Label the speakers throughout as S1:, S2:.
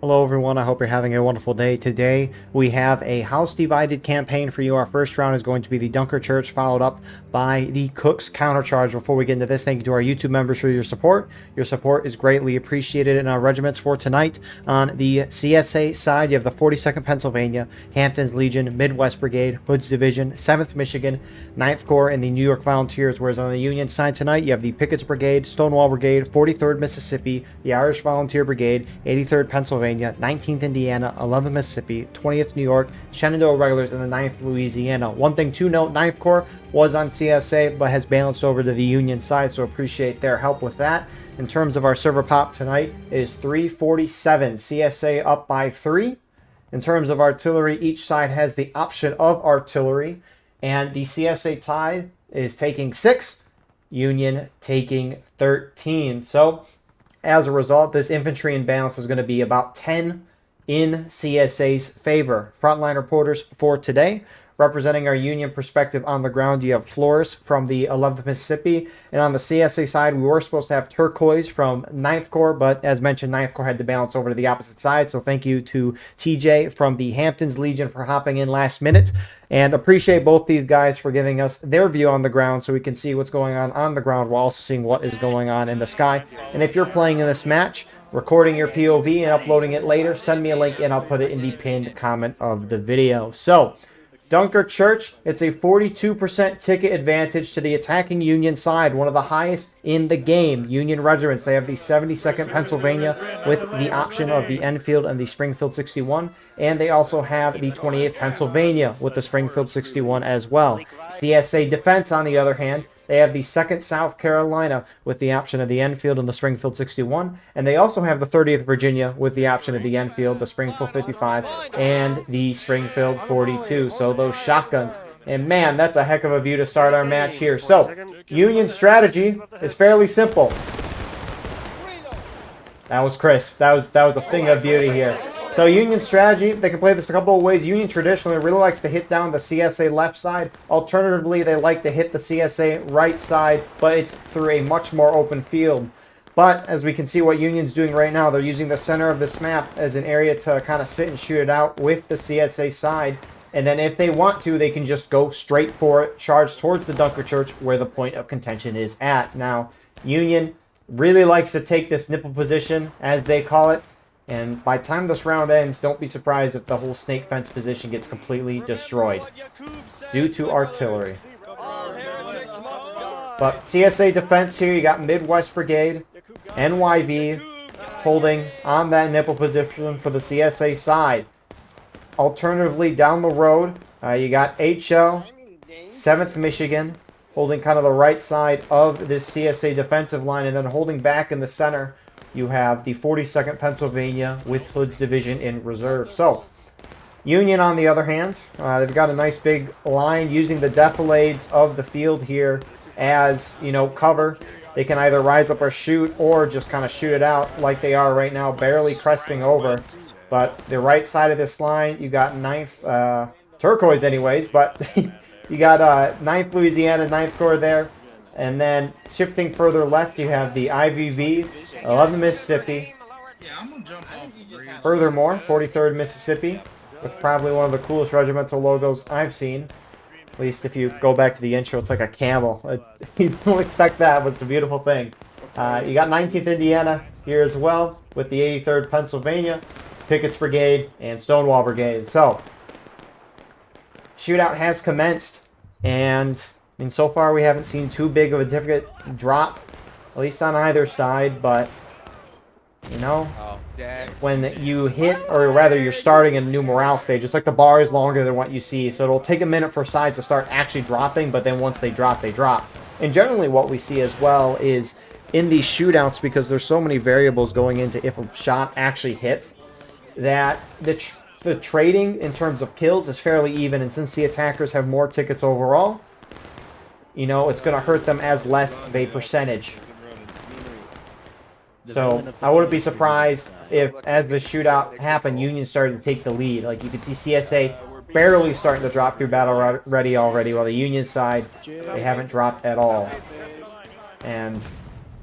S1: Hello everyone, I hope you're having a wonderful day. Today we have a house divided campaign for you. Our first round is going to be the Dunkerchurch, followed up by the Cooke's Countercharge. Before we get into this, thank you to our YouTube members for your support. Your support is greatly appreciated. In our regiments for tonight, on the CSA side, you have the 42nd Pennsylvania, Hampton's Legion, Midwest Brigade, Hood's Division, 7th Michigan, 9th Corps, and the New York Volunteers. Whereas on the Union side tonight, you have the Pickett's Brigade, Stonewall Brigade, 43rd Mississippi, the Irish Volunteer Brigade, 83rd Pennsylvania, 19th Indiana, 11th Mississippi, 20th New York, Shenandoah Regulars, and the 9th Louisiana. One thing to note, 9th Corps was on CSA but has balanced over to the Union side, so appreciate their help with that. In terms of our server pop tonight, it is 347. CSA up by 3. In terms of artillery, each side has the option of artillery, and the CSA tide is taking 6, Union taking 13. So as a result, this infantry imbalance is going to be about 10 in CSA's favor. Frontline reporters for today, representing our Union perspective on the ground, you have Flores from the 11th Mississippi. And on the CSA side, we were supposed to have Turquoise from 9th Corps, but as mentioned, 9th Corps had to balance over to the opposite side. So thank you to TJ from the Hampton's Legion for hopping in last minute. And appreciate both these guys for giving us their view on the ground so we can see what's going on the ground while also seeing what is going on in the sky. And if you're playing in this match, recording your POV and uploading it later, send me a link and I'll put it in the pinned comment of the video. So, Dunkerchurch, it's a 42% ticket advantage to the attacking Union side, one of the highest in the game. Union regiments, they have the 72nd Pennsylvania with the option of the Enfield and the Springfield 61, and they also have the 28th Pennsylvania with the Springfield 61 as well. CSA Defense, on the other hand, they have the 2nd South Carolina with the option of the Enfield and the Springfield 61. And they also have the 30th Virginia with the option of the Enfield, the Springfield 55, and the Springfield 42. So those shotguns. And man, that's a heck of a view to start our match here. So, Union strategy is fairly simple. That was crisp. That was a thing of beauty here. So Union strategy, they can play this a couple of ways. Union traditionally really likes to hit down the CSA left side. Alternatively, they like to hit the CSA right side, but it's through a much more open field. But as we can see what Union's doing right now, they're using the center of this map as an area to kind of sit and shoot it out with the CSA side. And then if they want to, they can just go straight for it, charge towards the Dunkerchurch where the point of contention is at. Now, Union really likes to take this nipple position, as they call it. And by the time this round ends, don't be surprised if the whole snake fence position gets completely destroyed due to artillery. But CSA defense here, you got Midwest Brigade, NYV, holding on that nipple position for the CSA side. Alternatively, down the road, you got HL, 7th Michigan, holding kind of the right side of this CSA defensive line, and then holding back in the center, you have the 42nd Pennsylvania with Hood's Division in reserve. So, Union, on the other hand, they've got a nice big line using the defilades of the field here as, you know, cover. They can either rise up or shoot, or just kind of shoot it out like they are right now, barely cresting over. But the right side of this line, you got 9th, Turquoise anyways, but you got 9th Louisiana, 9th Corps there. And then shifting further left, you have the IVV, 11th Mississippi. Furthermore, 43rd Mississippi, with probably one of the coolest regimental logos I've seen. At least if you go back to the intro, it's like a camel. You don't expect that, but it's a beautiful thing. You got 19th Indiana here as well, with the 83rd Pennsylvania, Pickett's Brigade, and Stonewall Brigade. So, shootout has commenced, and I mean, so far we haven't seen too big of a difficult drop, at least on either side, but, you know, when you hit, or rather you're starting a new morale stage, it's like the bar is longer than what you see, so it'll take a minute for sides to start actually dropping, but then once they drop, they drop. And generally what we see as well is in these shootouts, because there's so many variables going into if a shot actually hits, that the trading in terms of kills is fairly even, and since the attackers have more tickets overall, you know, it's going to hurt them as less of a percentage. So, I wouldn't be surprised if, as the shootout happened, Union started to take the lead. Like, you could see CSA barely starting to drop through battle ready already, while the Union side, they haven't dropped at all. And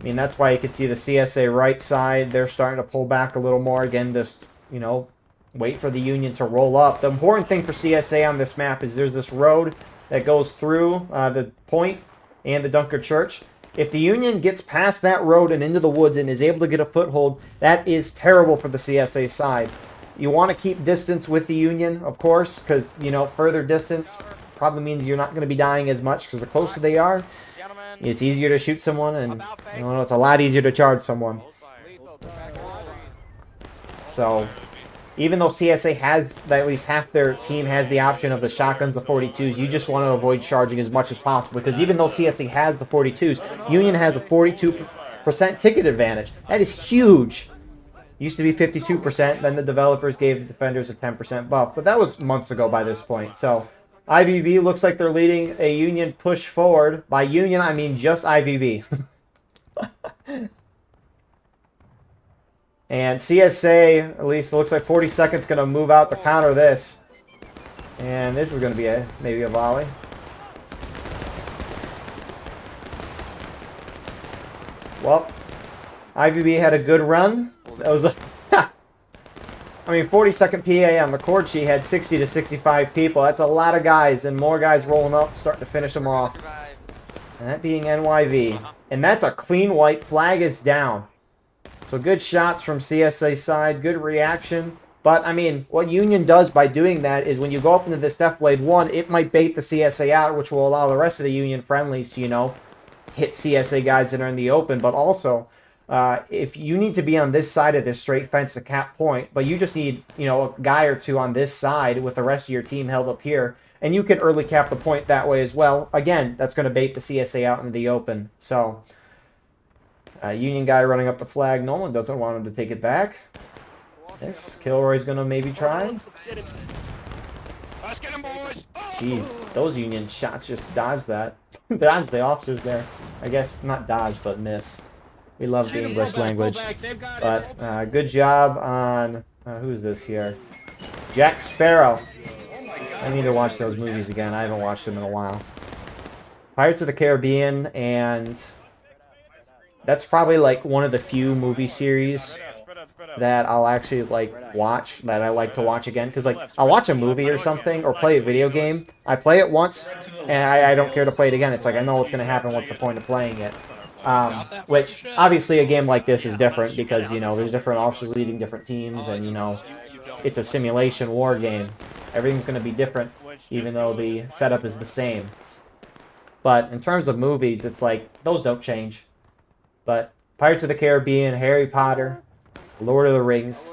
S1: I mean, that's why you can see the CSA right side, they're starting to pull back a little more. Again, just you know, wait for the Union to roll up. The important thing for CSA on this map is there's this road that goes through the point and the Dunker Church. If the Union gets past that road and into the woods and is able to get a foothold, that is terrible for the CSA side. You want to keep distance with the Union, of course, because, you know, further distance probably means you're not going to be dying as much, because the closer they are, it's easier to shoot someone, and, you know, it's a lot easier to charge someone. So, even though CSA has, at least half their team has the option of the shotguns, the 42s, you just want to avoid charging as much as possible, because even though CSA has the 42s, Union has a 42% ticket advantage. That is huge. Used to be 52%, then the developers gave the defenders a 10% buff, but that was months ago by this point. So, IVB looks like they're leading a Union push forward. By Union, I mean just IVB. And CSA, at least it looks like 42nd's going to move out to counter this. And this is going to be maybe a volley. Well, IVB had a good run. That was a I mean, 42nd PA on the cord sheet had 60 to 65 people. That's a lot of guys, and more guys rolling up, starting to finish them off. And that being NYV. And that's a clean white. Flag is down. So good shots from CSA side, good reaction. But, I mean, what Union does by doing that is when you go up into this Death Blade 1, it might bait the CSA out, which will allow the rest of the Union friendlies to, you know, hit CSA guys that are in the open. But also, if you need to be on this side of this straight fence to cap point, but you just need, you know, a guy or two on this side with the rest of your team held up here, and you can early cap the point that way as well. Again, that's going to bait the CSA out into the open. So, Union guy running up the flag. No one doesn't want him to take it back. Yes, Kilroy's going to maybe try. Jeez, those Union shots just dodged that. Dodged the officers there. I guess, not dodge, but miss. We love the English language. But good job on, who's this here? Jack Sparrow. I need to watch those movies again. I haven't watched them in a while. Pirates of the Caribbean, and that's probably like one of the few movie series that I'll actually like watch, that I like to watch again. Because like, I'll watch a movie or something, or play a video game. I play it once, and I don't care to play it again. It's like, I know what's going to happen. What's the point of playing it? Which, obviously, a game like this is different because, you know, there's different officers leading different teams, and, you know, it's a simulation war game. Everything's going to be different, even though the setup is the same. But in terms of movies, it's like, those don't change. But Pirates of the Caribbean, Harry Potter, Lord of the Rings,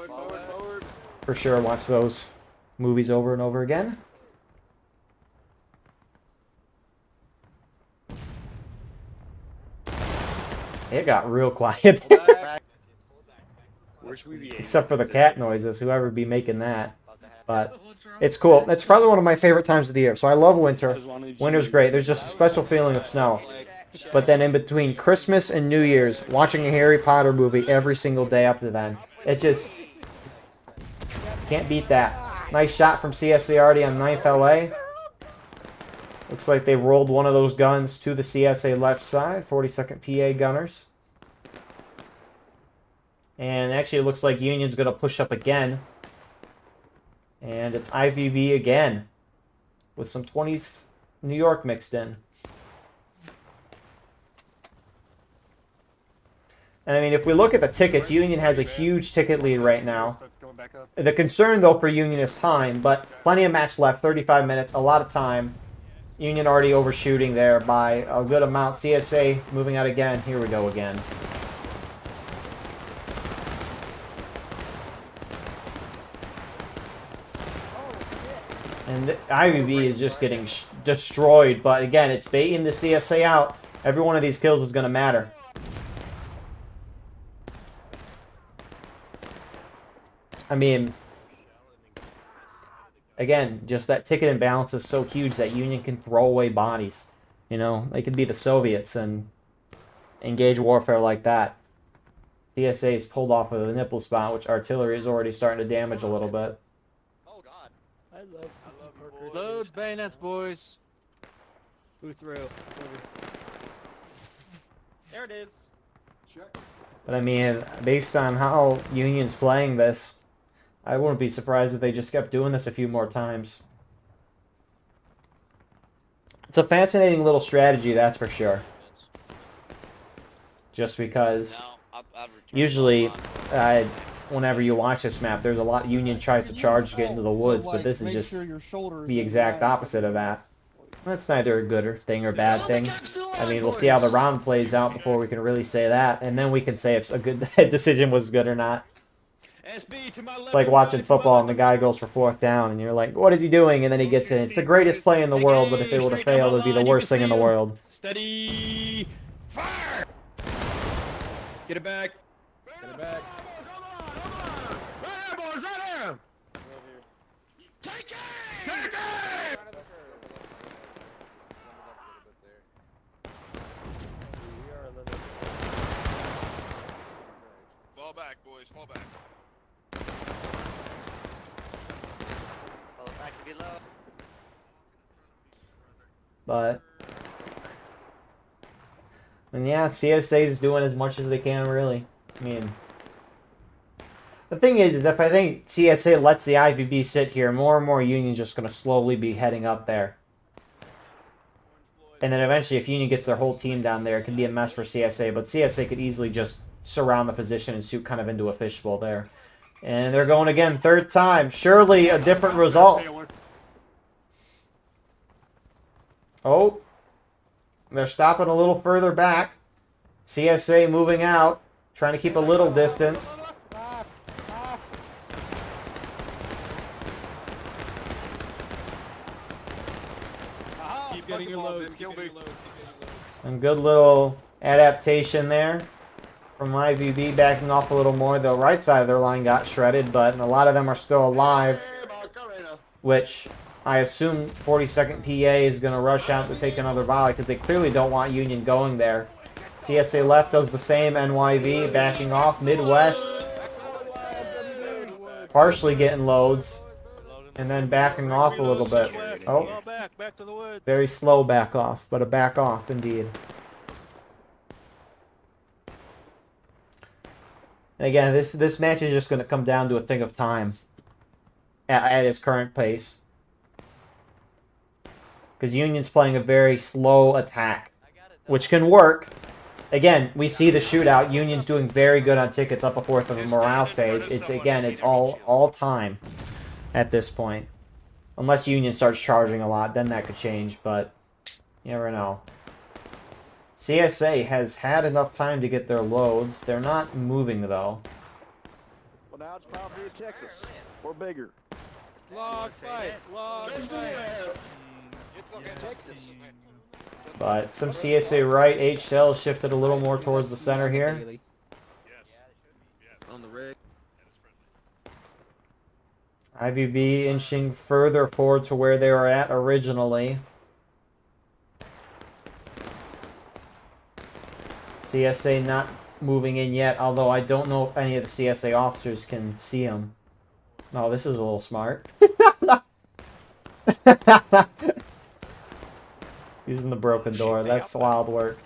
S1: for sure watch those movies over and over again. It got real quiet. Except for the cat noises, whoever be making that. But it's cool. It's probably one of my favorite times of the year. So I love winter. Winter's great. There's just a special feeling of snow. But then in between Christmas and New Year's, watching a Harry Potter movie every single day up to then, it just can't beat that. Nice shot from CSA already on 9th LA. Looks like they've rolled one of those guns to the CSA left side. 42nd PA gunners. And actually it looks like Union's going to push up again. And it's IVB again. With some 20th New York mixed in. And I mean, if we look at the tickets, Union has a huge ticket lead right now. The concern, though, for Union is time. But plenty of match left. 35 minutes. A lot of time. Union already overshooting there by a good amount. CSA moving out again. Here we go again. And the IVB is just getting destroyed. But again, it's baiting the CSA out. Every one of these kills is going to matter. I mean, again, just that ticket imbalance is so huge that Union can throw away bodies. You know, they could be the Soviets and engage warfare like that. CSA is pulled off of the nipple spot, which artillery is already starting to damage a little bit.
S2: Oh God, I love Parker. Loads bayonets, boys. Who threw? There it is. Check.
S1: But I mean, based on how Union's playing this, I wouldn't be surprised if they just kept doing this a few more times. It's a fascinating little strategy, that's for sure. Just because usually whenever you watch this map, there's a lot Union tries to charge to get into the woods, but this is just the exact opposite of that. That's neither a good thing or bad thing. I mean, we'll see how the round plays out before we can really say that, and then we can say if a good decision was good or not. It's like watching football and the guy goes for 4th down, and you're like, what is he doing? And then he gets in. It's the greatest play in the world, but if it would have failed, it would be the worst thing in the world.
S3: Steady! Fire! Get it back. Get it back. Right there, boys, right there! Take it! Take it!
S4: Fall back, boys, fall back. Fall back to be low.
S1: But, and yeah, CSA is doing as much as they can, really. I mean, the thing is, if I think CSA lets the IVB sit here, more and more Union's just going to slowly be heading up there. And then eventually, if Union gets their whole team down there, it can be a mess for CSA. But CSA could easily just surround the position and shoot kind of into a fishbowl there. And they're going again, 3rd time. Surely a different result. Oh, they're stopping a little further back. CSA moving out, trying to keep a little distance.
S3: Keep getting your loads.
S1: And good little adaptation there from IVB, backing off a little more. The right side of their line got shredded, but a lot of them are still alive, which I assume 42nd PA is going to rush out to take another volley because they clearly don't want Union going there. CSA left does the same. NYV backing off. Midwest partially getting loads and then backing off a little bit. Oh, very slow back off, but a back off indeed. And again, this match is just going to come down to a thing of time at its current pace. Because Union's playing a very slow attack, which can work. Again, we see the shootout. Union's doing very good on tickets up a 4th of the morale stage. It's all time at this point. Unless Union starts charging a lot, then that could change, but you never know. CSA has had enough time to get their loads. They're not moving, though.
S5: Well, now it's time for you, Texas. Or bigger.
S2: Log fight! Log fight!
S5: Texas.
S1: But some CSA right. H-Cell shifted a little more towards the center here.
S3: On the rig.
S1: IVB inching further forward to where they were at originally. CSA not moving in yet, although I don't know if any of the CSA officers can see him. Oh, this is a little smart. Using the broken door. That's wild work.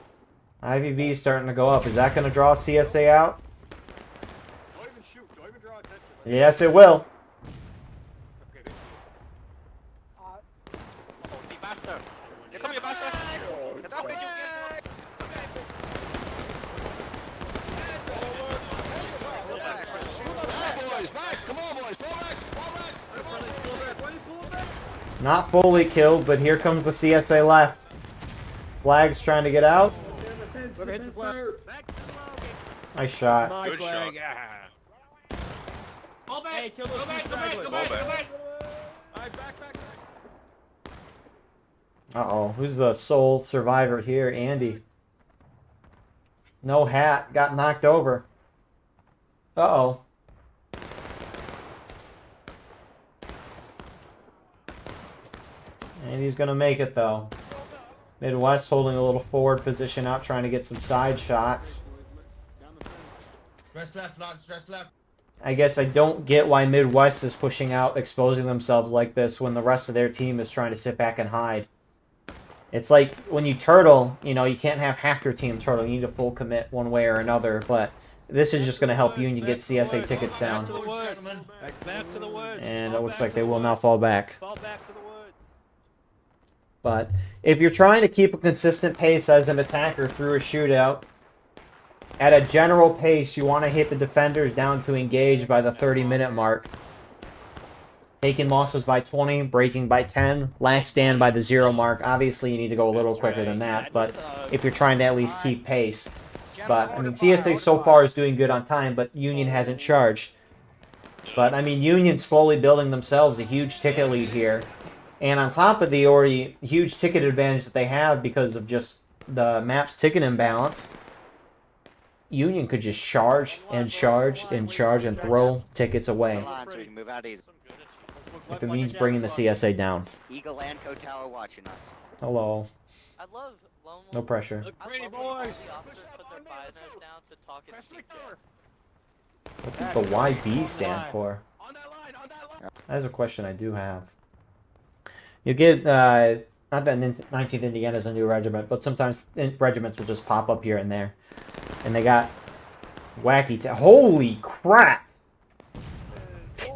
S1: IVB is starting to go up. Is that going to draw CSA out? Yes, it will. Not fully killed, but here comes the CSA left. Flag's trying to get out. Nice shot.
S4: Good shot.
S3: Hey, kill those
S1: Uh-oh. Who's the sole survivor here? Andy. No hat. Got knocked over. Uh-oh. And he's going to make it, though. Midwest holding a little forward position out, trying to get some side shots.
S4: Stress left, not stress left.
S1: I guess I don't get why Midwest is pushing out, exposing themselves like this when the rest of their team is trying to sit back and hide. It's like when you turtle, you know, you can't have half your team turtle. You need a full commit one way or another. But this is just going to help Union get CSA tickets down.
S3: Back to the woods. Back to the woods.
S1: And
S3: Fall
S1: it looks
S3: back
S1: like
S3: to
S1: they
S3: the
S1: will now
S3: woods.
S1: fall back.
S3: Fall back to the woods.
S1: But if you're trying to keep a consistent pace as an attacker through a shootout, at a general pace, you want to hit the defenders down to engage by the 30-minute mark. Taking losses by 20, breaking by 10, last stand by the 0 mark. Obviously, you need to go a little quicker than that, but if you're trying to at least keep pace. But, I mean, CSA so far is doing good on time, but Union hasn't charged. But, I mean, Union's slowly building themselves a huge ticket lead here. And on top of the already huge ticket advantage that they have because of just the map's ticket imbalance, Union could just charge and charge and charge and throw tickets away.
S4: So we can move out easy.
S1: If it means bringing the CSA down.
S4: Eagle and Co Tower watching us.
S1: Hello.
S6: I love lone
S1: No pressure.
S3: Look
S6: I
S3: pretty,
S6: love when all
S3: boys.
S6: the officers put their binoculars down to talk and speak.
S1: What does the YB stand for?
S3: On that line, on that line.
S1: That is a question I do have. You get, not that 19th Indiana is a new regiment, but sometimes regiments will just pop up here and there. And they got wacky holy crap!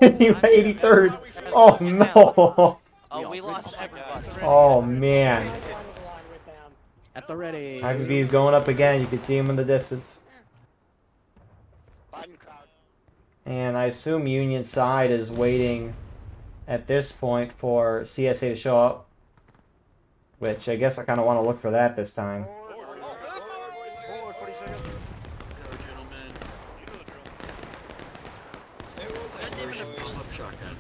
S1: 83rd! Oh no!
S6: Oh, we lost everybody.
S1: Oh man.
S3: At the ready.
S1: IVB's going up again. You can see him in the distance.
S4: Button crowd.
S1: And I assume Union side is waiting at this point for CSA to show up. Which I guess I kind of want to look for that this time.
S5: Forward, 40 seconds.
S3: Shotgun.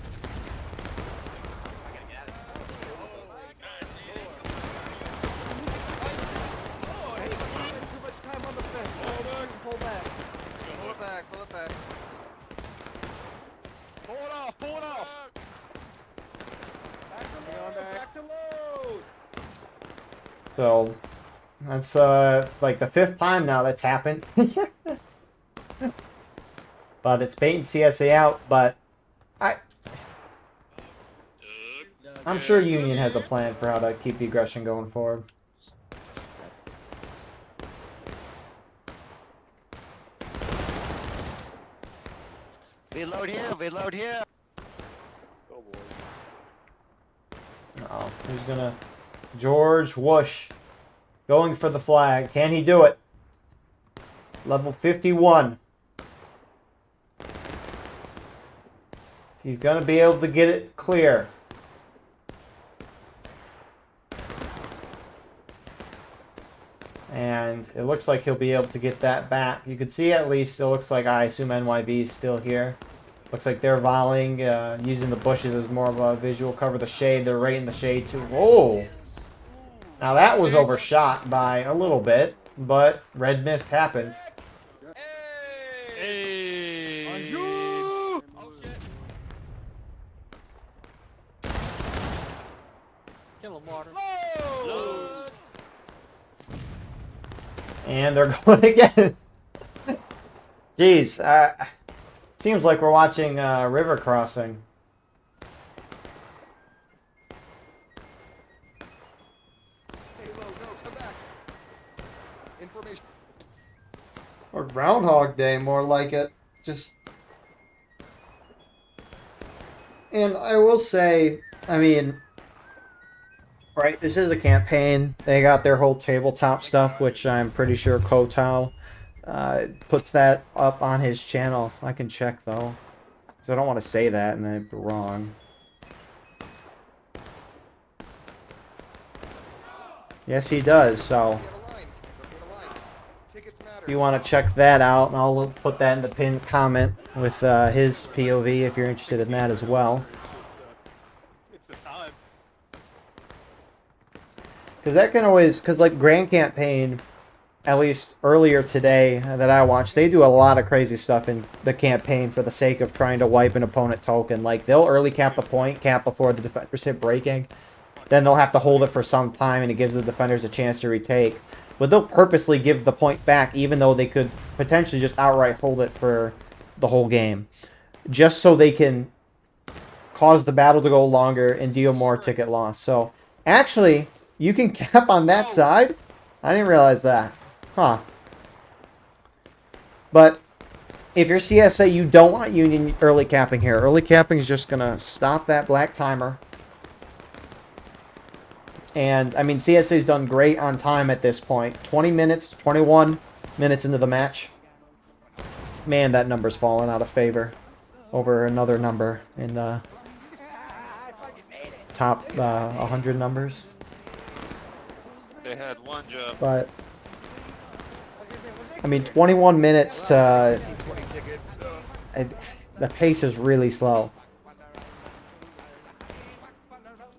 S5: Oh, hey, spend too much time on the fence. Pull back.
S4: Pull it back, pull it back.
S5: Pull it off, pull it off. Back to load.
S1: So that's like the 5th time now that's happened. But it's baiting CSA out, but I'm sure Union has a plan for how to keep the aggression going forward.
S4: Reload here, reload here.
S1: Oh, who's gonna... George Whoosh. Going for the flag. Can he do it? Level 51. He's gonna be able to get it clear. And it looks like he'll be able to get that back. You can see at least, it looks like, I assume NYV is still here. Looks like they're volleying, using the bushes as more of a visual cover. The shade, they're right in the shade too. Whoa! Now that was overshot by a little bit, but red mist happened.
S2: Hey!
S3: Bonjour!
S2: Kill him, water.
S3: Load!
S1: And they're going again. Jeez, seems like we're watching river crossing.
S4: Halo, no, come back. Information.
S1: Or Groundhog Day, more like it. Just. And I will say, I mean, right, this is a campaign. They got their whole tabletop stuff, which I'm pretty sure Kotao puts that up on his channel. I can check, though. Because I don't want to say that and then be wrong. Yes, he does, so if you want to check that out, and I'll put that in the pinned comment with his POV if you're interested in that as well.
S3: It's the time.
S1: Because that can always, because like Grand Campaign, at least earlier today that I watched, they do a lot of crazy stuff in the campaign for the sake of trying to wipe an opponent token. Like, they'll early cap the point, cap before the defenders hit breaking. Then they'll have to hold it for some time, and it gives the defenders a chance to retake. But they'll purposely give the point back, even though they could potentially just outright hold it for the whole game. Just so they can cause the battle to go longer and deal more ticket loss. So, actually, you can cap on that side. I didn't realize that. Huh. But if you're CSA, you don't want Union early capping here. Early capping is just going to stop that black timer. And, I mean, CSA's done great on time at this point. 20 minutes, 21 minutes into the match. Man, that number's fallen out of favor over another number in the top 100 numbers.
S3: They had one job.
S1: But, I mean, 21 minutes to...
S4: 20 tickets.
S1: the pace is really slow.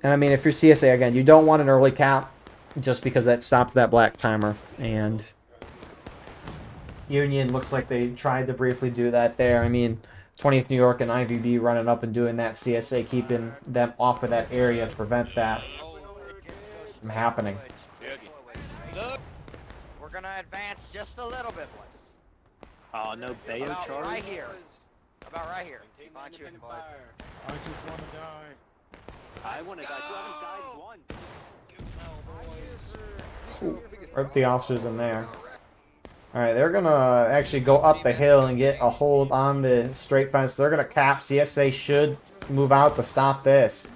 S1: And I mean, if you're CSA, again, you don't want an early cap just because that stops that black timer. And Union looks like they tried to briefly do that there. I mean, 20th New York and IVB running up and doing that. CSA keeping them off of that area to prevent that from happening.
S4: We're gonna advance just a little bit, boys.
S2: Oh, no Bayo
S4: About
S2: charge?
S4: right here. About right here. Launch you in, bud.
S3: I just want to die.
S2: I want to die. You haven't died once.
S1: Rip the officers in there. Alright, they're going to actually go up the hill and get a hold on the straight fence. They're going to cap. CSA should move out to stop this.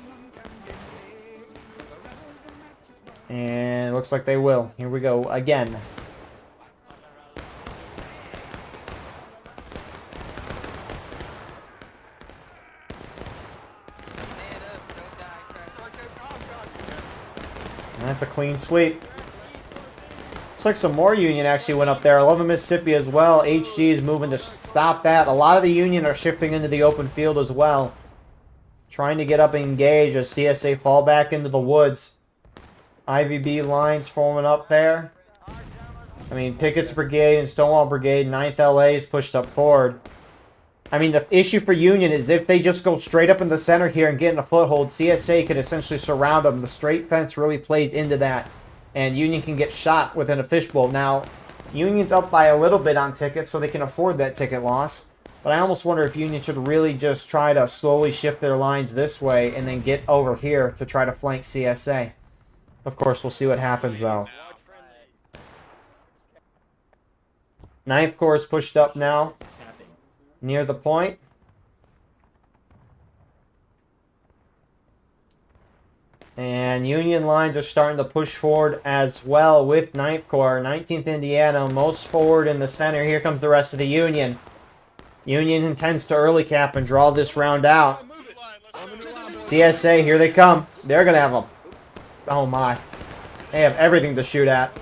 S1: And it looks like they will. Here we go again. And that's a clean sweep. Looks like some more Union actually went up there. 11 Mississippi as well. HG is moving to stop that. A lot of the Union are shifting into the open field as well. Trying to get up and engage as CSA fall back into the woods. IVB lines forming up there. I mean, Pickett's Brigade and Stonewall Brigade, 9th LA is pushed up forward. I mean, the issue for Union is if they just go straight up in the center here and get in a foothold, CSA could essentially surround them. The straight fence really plays into that, and Union can get shot within a fishbowl. Now, Union's up by a little bit on tickets, so they can afford that ticket loss. But I almost wonder if Union should really just try to slowly shift their lines this way and then get over here to try to flank CSA. Of course, we'll see what happens, though. 9th Corps is pushed up now, near the point. And Union lines are starting to push forward as well with 9th Corps. 19th Indiana, most forward in the center. Here comes the rest of the Union. Union intends to early cap and draw this round out. CSA, here they come. They're going to have a... Oh my. They have everything to shoot at.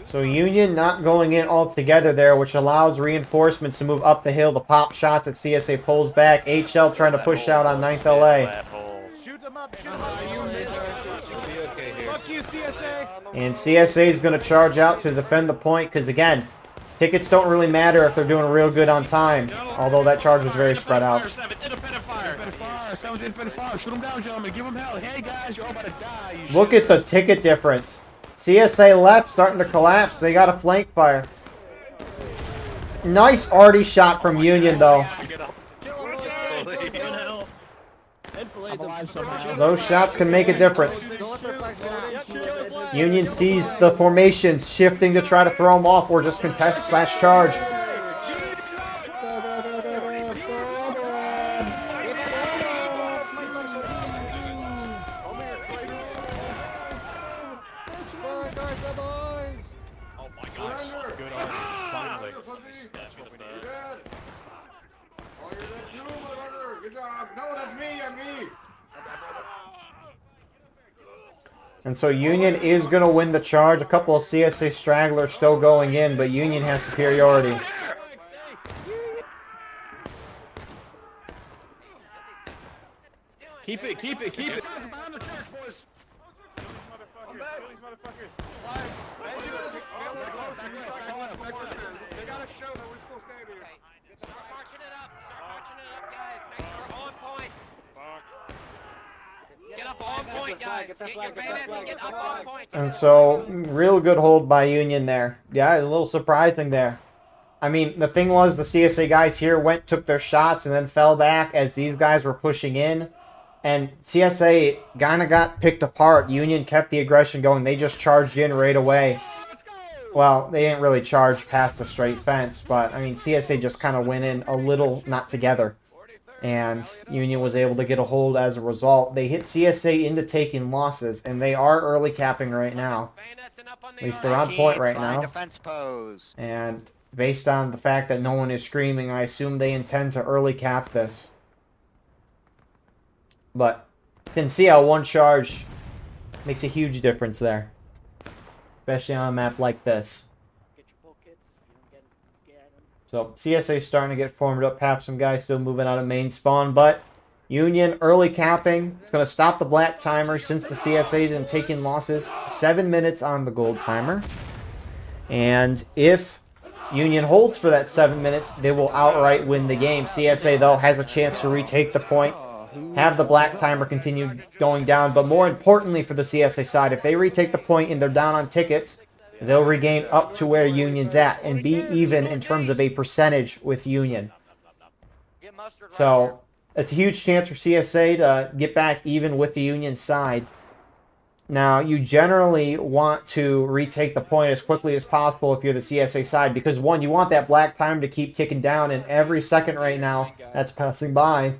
S1: So Union not going in all together there, which allows reinforcements to move up the hill to pop shots at CSA pulls back. HL trying to push out on 9th LA.
S5: Shoot them up, shoot them up. You missed. Fuck you, CSA.
S1: And CSA is going to charge out to defend the point because, again, tickets don't really matter if they're doing real good on time, although that charge was very spread out.
S3: Shoot them down, gentlemen. Give them hell. Hey, guys, you're all about to die.
S1: Look at the ticket difference. CSA left starting to collapse. They got a flank fire. Nice arty shot from Union, though. Those shots can make a difference. Union sees the formations shifting to try to throw them off or just contest / charge. And so Union is going to win the charge. A couple of CSA stragglers still going in, but Union has superiority.
S3: Keep it, keep it, keep it.
S5: Behind the church, boys. They gotta show that we're still standing here.
S6: Start marching it up. Start marching it up, guys. Make sure we're on point. Get
S1: And so, real good hold by Union there. Yeah, a little surprising there. I mean, the thing was, the CSA guys here took their shots, and then fell back as these guys were pushing in. And CSA kind of got picked apart. Union kept the aggression going. They just charged in right away. Well, they didn't really charge past the straight fence, but, I mean, CSA just kind of went in a little not together. And Union was able to get a hold as a result. They hit CSA into taking losses, and they are early capping right now. At least they're on point right now.
S4: Defense pose.
S1: And based on the fact that no one is screaming, I assume they intend to early cap this. But you can see how one charge makes a huge difference there. Especially on a map like this. So CSA starting to get formed up. Have some guys still moving out of main spawn. But Union early capping. It's going to stop the black timer since the CSA's been taking losses. 7 minutes on the gold timer. And if Union holds for that 7 minutes, they will outright win the game. CSA, though, has a chance to retake the point. Have the black timer continue going down. But more importantly for the CSA side, if they retake the point and they're down on tickets, they'll regain up to where Union's at and be even in terms of a percentage with Union. So it's a huge chance for CSA to get back even with the Union side. Now, you generally want to retake the point as quickly as possible if you're the CSA side because, one, you want that black time to keep ticking down, and every second right now that's passing by,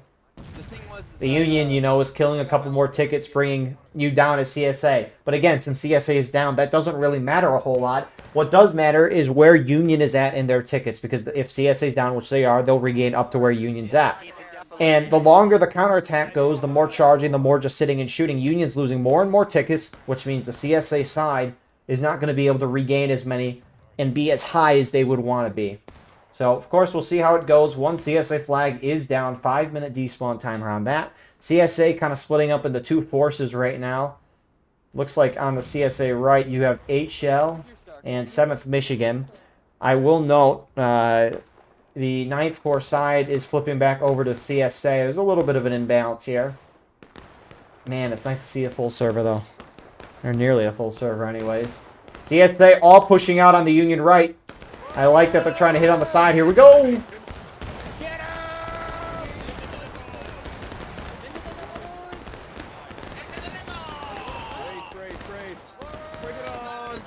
S1: the Union, you know, is killing a couple more tickets, bringing you down as CSA. But again, since CSA is down, that doesn't really matter a whole lot. What does matter is where Union is at in their tickets, because if CSA is down, which they are, they'll regain up to where Union's at. And the longer the counterattack goes, the more charging, the more just sitting and shooting. Union's losing more and more tickets, which means the CSA side is not going to be able to regain as many and be as high as they would want to be. So, of course, we'll see how it goes. One CSA flag is down. 5-minute despawn timer on that. CSA kind of splitting up into two forces right now. Looks like on the CSA right, you have 8 Shell and 7th Michigan. I will note the 9th Corps side is flipping back over to CSA. There's a little bit of an imbalance here. Man, it's nice to see a full server, though. Or nearly a full server, anyways. CSA all pushing out on the Union right. I like that they're trying to hit on the side. Here we go!
S3: Brace.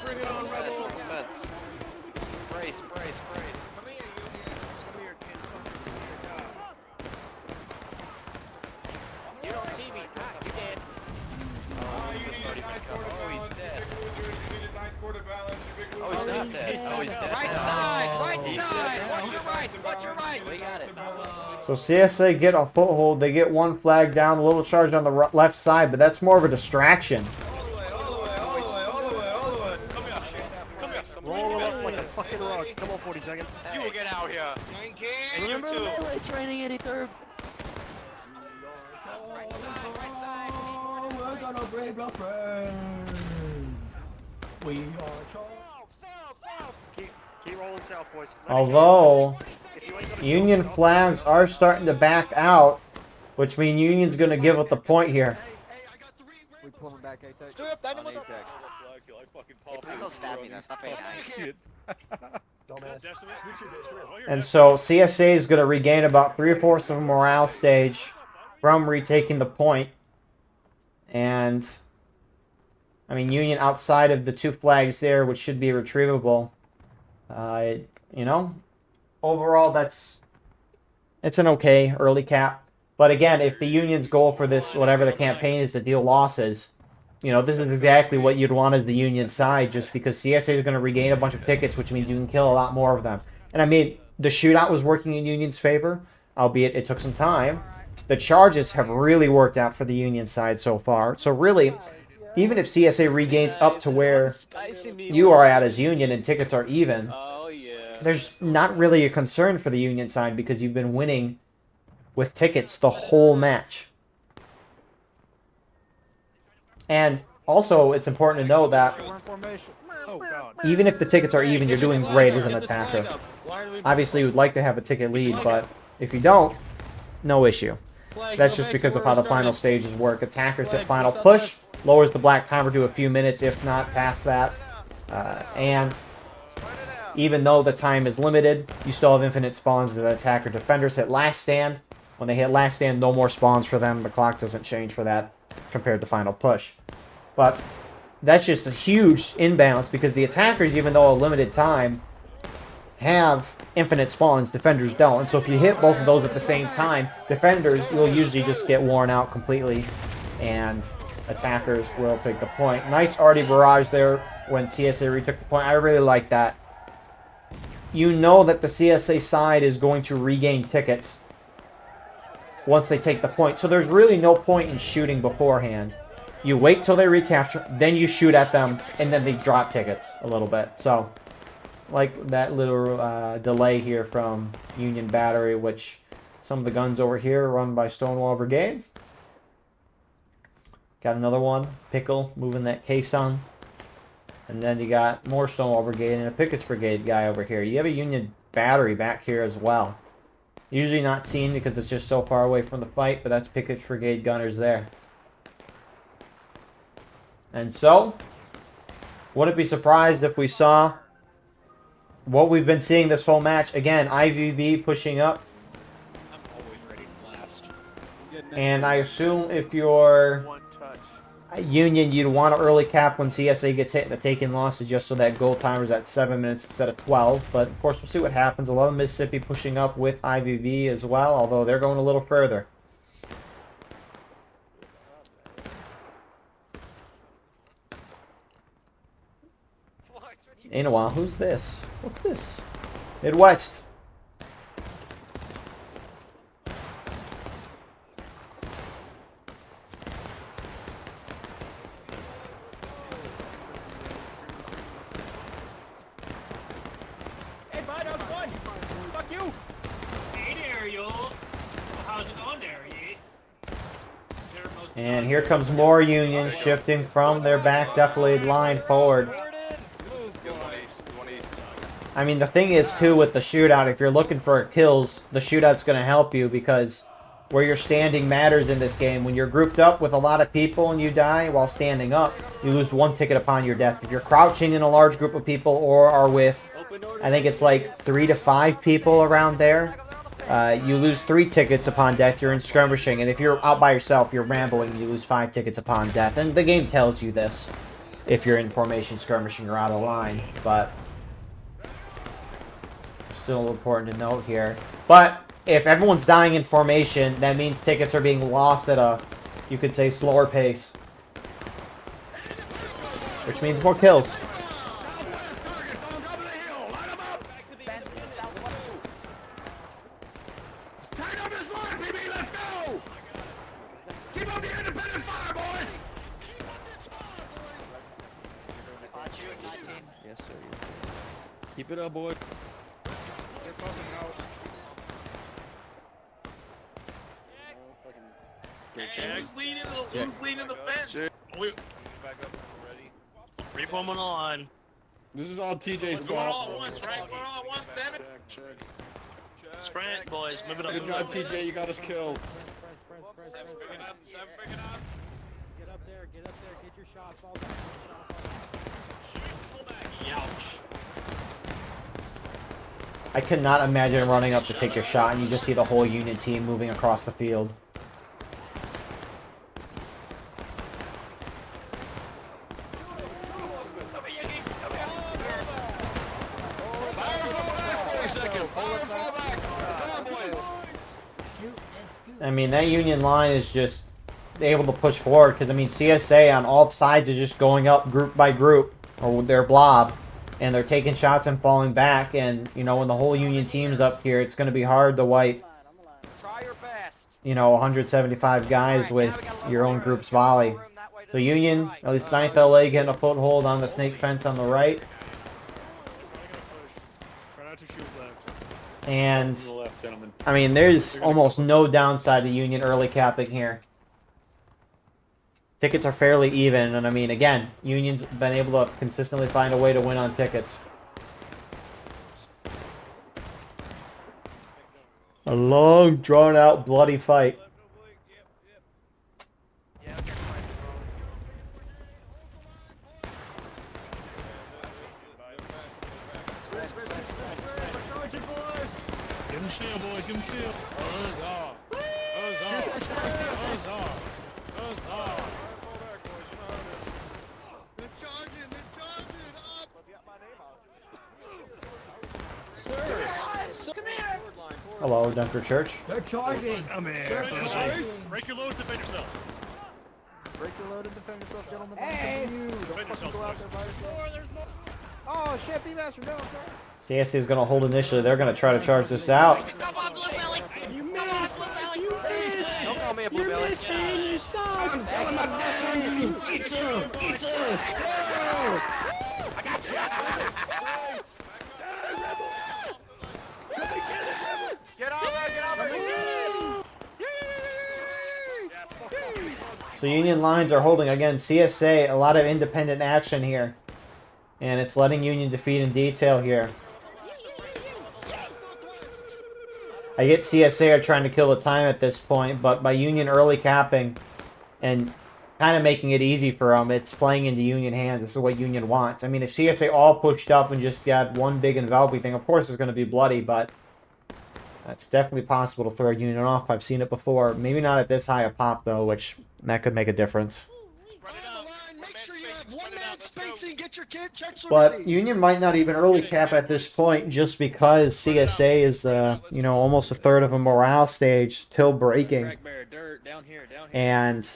S3: Bring it on, Rebels. Brace. Come here, Union. Come here, kid.
S2: You don't see me. You dead.
S3: He's dead.
S4: Oh, he's not dead. Oh, he's dead.
S3: Right side. Watch your right.
S6: We got it.
S1: So CSA get a foothold. They get one flag down, a little charge on the left side, but that's more of a distraction.
S3: All the way. Come here.
S5: Roll up like a fucking rock. Come on, 40 seconds.
S3: You will get out here. And you
S6: Remember
S3: too.
S6: melee training, 83rd?
S7: We're gonna break the friend. We are
S5: Keep rolling south, boys.
S1: Although Union flags are starting to back out, which means Union's going to give up the point here.
S5: We pull him back, A-Tech.
S4: Please stab me. That's not very nice.
S1: And so CSA is going to regain about 3/4 of a morale stage from retaking the point. And, I mean, Union outside of the 2 flags there, which should be retrievable. You know, overall, it's an okay early cap. But again, if the Union's goal for this, whatever the campaign is, to deal losses, you know, this is exactly what you'd want as the Union side, just because CSA is going to regain a bunch of tickets, which means you can kill a lot more of them. And I mean, the shootout was working in Union's favor, albeit it took some time. The charges have really worked out for the Union side so far. So really, even if CSA regains up to where you are at as Union and tickets are even, there's not really a concern for the Union side because you've been winning with tickets the whole match. And also, it's important to know that even if the tickets are even, you're doing great as an attacker. Obviously, you would like to have a ticket lead, but if you don't, no issue. That's just because of how the final stages work. Attackers hit final push, lowers the black timer to a few minutes, if not past that. And even though the time is limited, you still have infinite spawns to the attacker. Defenders hit last stand. When they hit last stand, no more spawns for them. The clock doesn't change for that compared to final push. But that's just a huge imbalance because the attackers, even though a limited time, have infinite spawns. Defenders don't. And so if you hit both of those at the same time, defenders, you'll usually just get worn out completely. And attackers will take the point. Nice arty barrage there when CSA retook the point. I really like that. You know that the CSA side is going to regain tickets once they take the point. So there's really no point in shooting beforehand. You wait till they recapture, then you shoot at them, and then they drop tickets a little bit. So, like that little delay here from Union Battery, which some of the guns over here are run by Stonewall Brigade. Got another one, Pickle, moving that caisson. And then you got more Stonewall Brigade and a Pickett's Brigade guy over here. You have a Union Battery back here as well. Usually not seen because it's just so far away from the fight, but that's Pickett's Brigade gunners there. And so, wouldn't be surprised if we saw what we've been seeing this whole match. Again, IVB pushing up.
S3: I'm always ready to blast.
S1: And I assume if you're Union, you'd want to early cap when CSA gets hit in the taking losses just so that goal timer's at 7 minutes instead of 12. But, of course, we'll see what happens. A lot of Mississippi pushing up with IVV as well, although they're going a little further. In a while, who's this? What's this? Midwest.
S5: Hey, bud, how's it going? Fuck you!
S8: Hey there, y'all. How's it going there,
S1: And here comes more Union shifting from their back defilade line forward. I mean, the thing is, too, with the shootout, if you're looking for kills, the shootout's going to help you because where you're standing matters in this game. When you're grouped up with a lot of people and you die while standing up, you lose 1 ticket upon your death. If you're crouching in a large group of people or are with, I think it's like 3 to 5 people around there, you lose 3 tickets upon death. You're in skirmishing. And if you're out by yourself, you're rambling, you lose 5 tickets upon death. And the game tells you this if you're in formation skirmishing or out of line. But still important to note here. But if everyone's dying in formation, that means tickets are being lost at a, you could say, slower pace. Which means more kills.
S5: Yes, sir. Keep it up, boy. They're coming out.
S8: Who's leading the fence? Reform on the line.
S5: This is all TJ's
S8: Going all
S5: fault.
S8: at once, right? Going all at once, 7. Sprint, boys. Move it up.
S5: Good job, TJ. You got us killed.
S2: Get up there, get your shot, fall back.
S8: Youch.
S1: I could not imagine running up to take your shot and you just see the whole Union team moving across the field. I mean, that Union line is just able to push forward because, I mean, CSA on all sides is just going up group by group, or their blob, and they're taking shots and falling back. And, you know, when the whole Union team's up here, it's going to be hard to wipe, you know, 175 guys with your own group's volley. So Union, at least 9th LA, getting a foothold on the snake fence on the right. And, I mean, there's almost no downside to Union early capping here. Tickets are fairly even, and I mean, again, Union's been able to consistently find a way to win on tickets. A long, drawn-out, bloody fight.
S2: him chill. Huzzah! Huzzah! Huzzah! Huzzah!
S3: They're charging! They're charging! Up!
S1: Hello, Dunker Church.
S7: They're charging.
S2: Come here.
S7: They're charging.
S8: Break your loads, defend yourself.
S5: Break your load and defend yourself, gentlemen.
S7: Hey!
S8: Defend yourself.
S5: Go out there by yourself. Oh shit, B-Master, no, sorry.
S1: CSA is going to hold initiative. They're going to try to charge this out.
S8: Come on, Blue Belly.
S6: You missed! You missed!
S5: Don't call me a blue belly.
S6: You suck!
S7: I'm telling my friend. Pizza! Pizza!
S5: Get on there, get on there.
S1: So Union lines are holding. Again, CSA, a lot of independent action here. And it's letting Union defeat in detail here. I get CSA are trying to kill the time at this point, but by Union early capping and kind of making it easy for them, it's playing into Union hands. This is what Union wants. I mean, if CSA all pushed up and just got one big enveloping thing, of course it's going to be bloody, but that's definitely possible to throw Union off. I've seen it before. Maybe not at this high a pop, though, which that could make a difference.
S3: Make sure you have one-man spacing. Get your checks
S1: But
S3: ready.
S1: Union might not even early cap at this point, just because CSA is, you know, almost a third of a morale stage till breaking.
S5: Crack bear, dirt, down here, down here.
S1: And,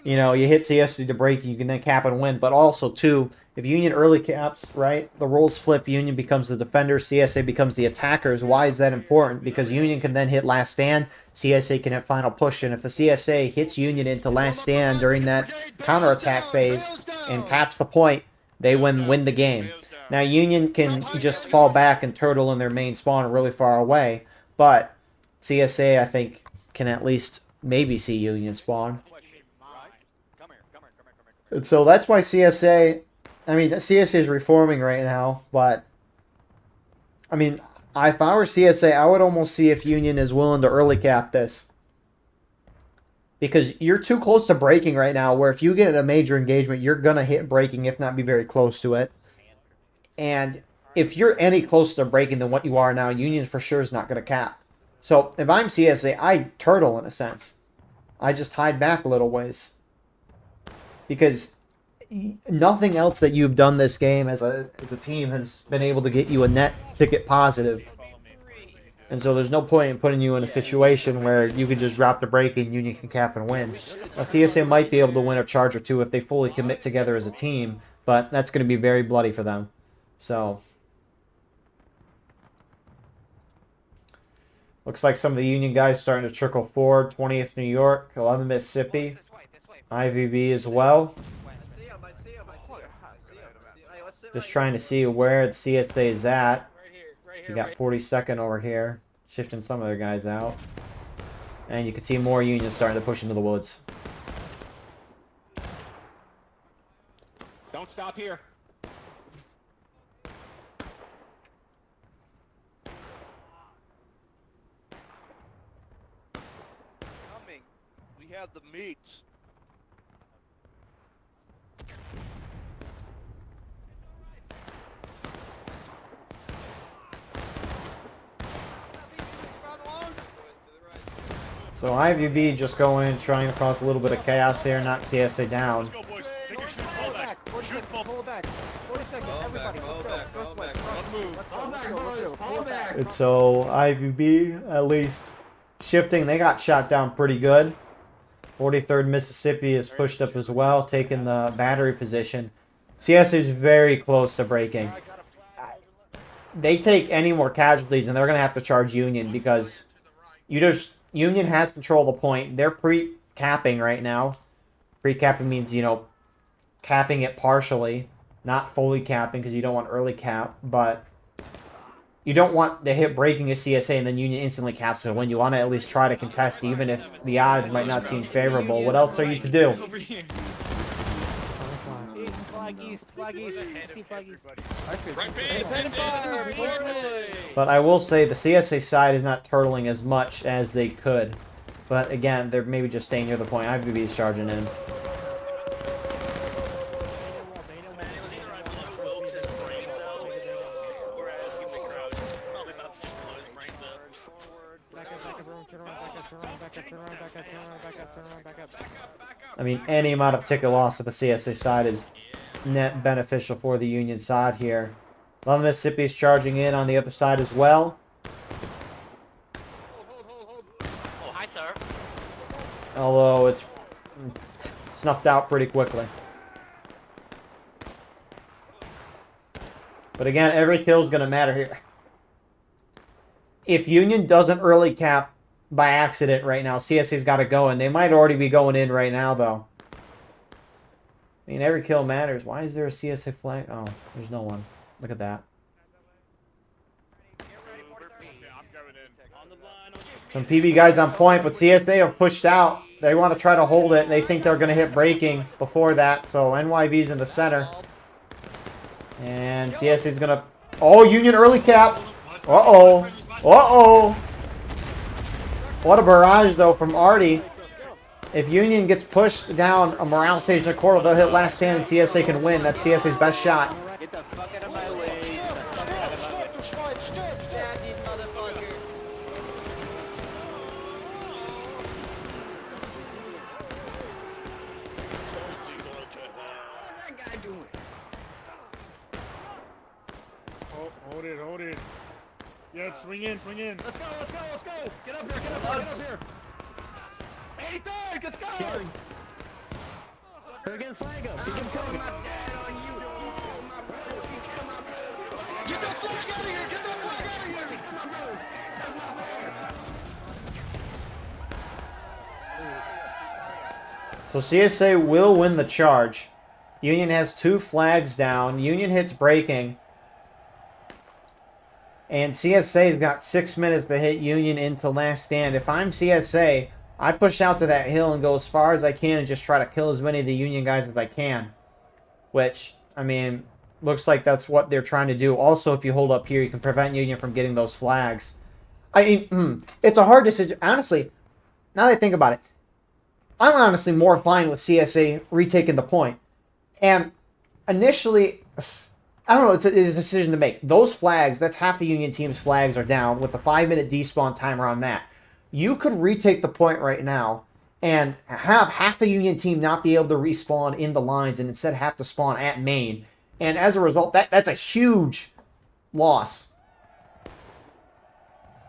S1: you know, you hit CSA to break, you can then cap and win. But also, too, if Union early caps, right, the roles flip, Union becomes the defender, CSA becomes the attackers. Why is that important? Because Union can then hit last stand, CSA can hit final push. And if the CSA hits Union into last stand during that counterattack phase and caps the point, they win the game. Now, Union can just fall back and turtle in their main spawn really far away, but CSA, I think, can at least maybe see Union spawn. And so that's why CSA, I mean, CSA is reforming right now, but, I mean, if I were CSA, I would almost see if Union is willing to early cap this. Because you're too close to breaking right now, where if you get a major engagement, you're going to hit breaking, if not be very close to it. And if you're any closer to breaking than what you are now, Union for sure is not going to cap. So if I'm CSA, I turtle in a sense. I just hide back a little ways. Because nothing else that you've done this game as a team has been able to get you a net ticket positive. And so there's no point in putting you in a situation where you could just drop the break and Union can cap and win. Now, CSA might be able to win a charge or two if they fully commit together as a team, but that's going to be very bloody for them. So, looks like some of the Union guys starting to trickle forward. 20th New York, 11th Mississippi, IVB as well. Just trying to see where the CSA is at. You got 42nd over here, shifting some of their guys out. And you can see more Unions starting to push into the woods.
S9: Don't stop here.
S3: Coming. We have the meats.
S1: So IVB just going in, trying to cause a little bit of chaos here, knock CSA down.
S8: Let's go, boys. Take your shoot, fall back. Shoot, fall
S5: Pull it back. 40 seconds, everybody. Let's go. Northwest.
S8: Let's move.
S5: Let's go.
S7: Fall
S5: Let's
S7: back,
S5: go. Let's
S7: boys.
S5: go.
S7: Fall
S5: Pull it
S7: back.
S5: back.
S1: And so IVB at least shifting. They got shot down pretty good. 43rd Mississippi is pushed up as well, taking the battery position. CSA is very close to breaking. They take any more casualties and they're going to have to charge Union because Union has control of the point. They're pre-capping right now. Pre-capping means, you know, capping it partially, not fully capping because you don't want early cap, but you don't want the hit breaking a CSA and then Union instantly caps it when you want to at least try to contest even if the odds might not seem favorable. What else are you to do?
S8: Over here.
S6: East, flag east, see flag east.
S8: Right band.
S1: But I will say the CSA side is not turtling as much as they could. But again, they're maybe just staying near the point. IVB is charging in. I mean, any amount of ticket loss to the CSA side is net beneficial for the Union side here. Love Mississippi is charging in on the other side as well.
S8: Oh, hi, sir.
S1: Although it's snuffed out pretty quickly. But again, every kill is going to matter here. If Union doesn't early cap by accident right now, CSA's got to go, and they might already be going in right now, though. I mean, every kill matters. Why is there a CSA flag? Oh, there's no one. Look at that. Some PB guys on point, but CSA have pushed out. They want to try to hold it. They think they're going to hit breaking before that, so NYV's in the center. And CSA's going to... Oh, Union early cap. Uh-oh. Uh-oh. What a barrage, though, from Artie. If Union gets pushed down a morale stage in a quarter, they'll hit last stand and CSA can win. That's CSA's best shot.
S6: Get the fuck out of my way. Get the fuck out of my way. Stab these motherfuckers. What's that guy doing?
S7: Oh, hold it, hold it. Yep, swing in, swing in.
S5: Let's go, let's go, let's go! Get up here, get up here, get up here! 83rd, let's go!
S6: They're getting flag up. They're getting flag up.
S3: Get that flag out of here! Get that flag out of here! Get my brothers! That's not fair!
S1: So CSA will win the charge. Union has 2 flags down. Union hits breaking. And CSA's got 6 minutes to hit Union into last stand. If I'm CSA, I push out to that hill and go as far as I can and just try to kill as many of the Union guys as I can. Which, I mean, looks like that's what they're trying to do. Also, if you hold up here, you can prevent Union from getting those flags. I mean, it's a hard decision. Honestly, now that I think about it, I'm honestly more fine with CSA retaking the point. And initially, I don't know, it's a decision to make. Those flags, that's half the Union team's flags are down with a 5-minute despawn timer on that. You could retake the point right now and have half the Union team not be able to respawn in the lines and instead have to spawn at main. And as a result, that's a huge loss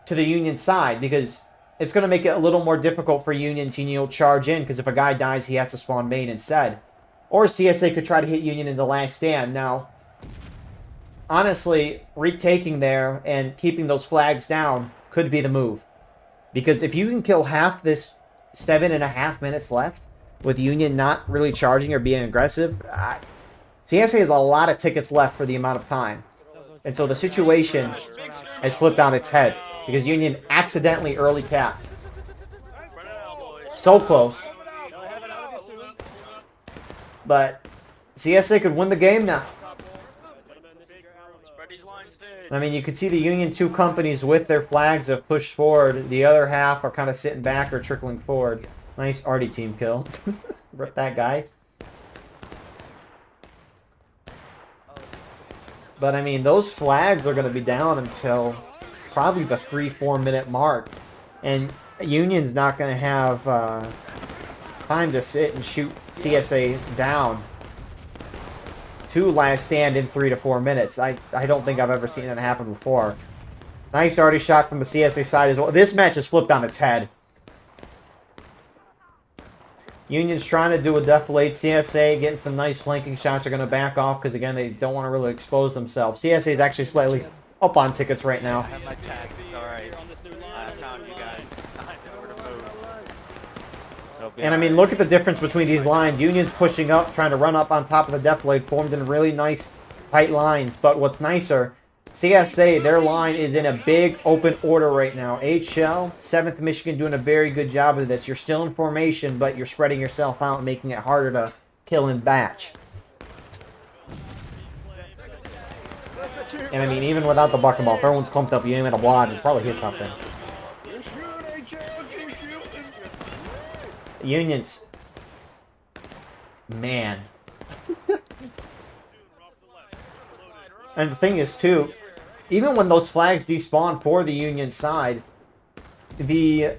S1: to the Union side because it's going to make it a little more difficult for Union to, charge in because if a guy dies, he has to spawn main instead. Or CSA could try to hit Union in the last stand. Now, honestly, retaking there and keeping those flags down could be the move. Because if you can kill half this 7.5 minutes left with Union not really charging or being aggressive, CSA has a lot of tickets left for the amount of time. And so the situation has flipped on its head because Union accidentally early capped. So close. But CSA could win the game now. I mean, you can see the Union 2 companies with their flags have pushed forward. The other half are kind of sitting back or trickling forward. Nice Artie team kill. Rip that guy. But, I mean, those flags are going to be down until probably the 3-4 minute mark. And Union's not going to have time to sit and shoot CSA down to last stand in 3 to 4 minutes. I don't think I've ever seen that happen before. Nice Artie shot from the CSA side as well. This match is flipped on its head. Union's trying to do a defilade. CSA getting some nice flanking shots. Are going to back off because, again, they don't want to really expose themselves. CSA is actually slightly up on tickets right now.
S4: I have my tags, it's alright. I found you guys. I know where to move.
S1: And I mean, look at the difference between these lines. Union's pushing up, trying to run up on top of the defilade, formed in really nice, tight lines. But what's nicer, CSA, their line is in a big open order right now. HL, 7th Michigan doing a very good job of this. You're still in formation, but you're spreading yourself out and making it harder to kill in batch. And I mean, even without the bucket ball, if everyone's clumped up, you aim at a wad, it's probably hit something. Unions. Man. And the thing is, too, even when those flags despawn for the Union side, the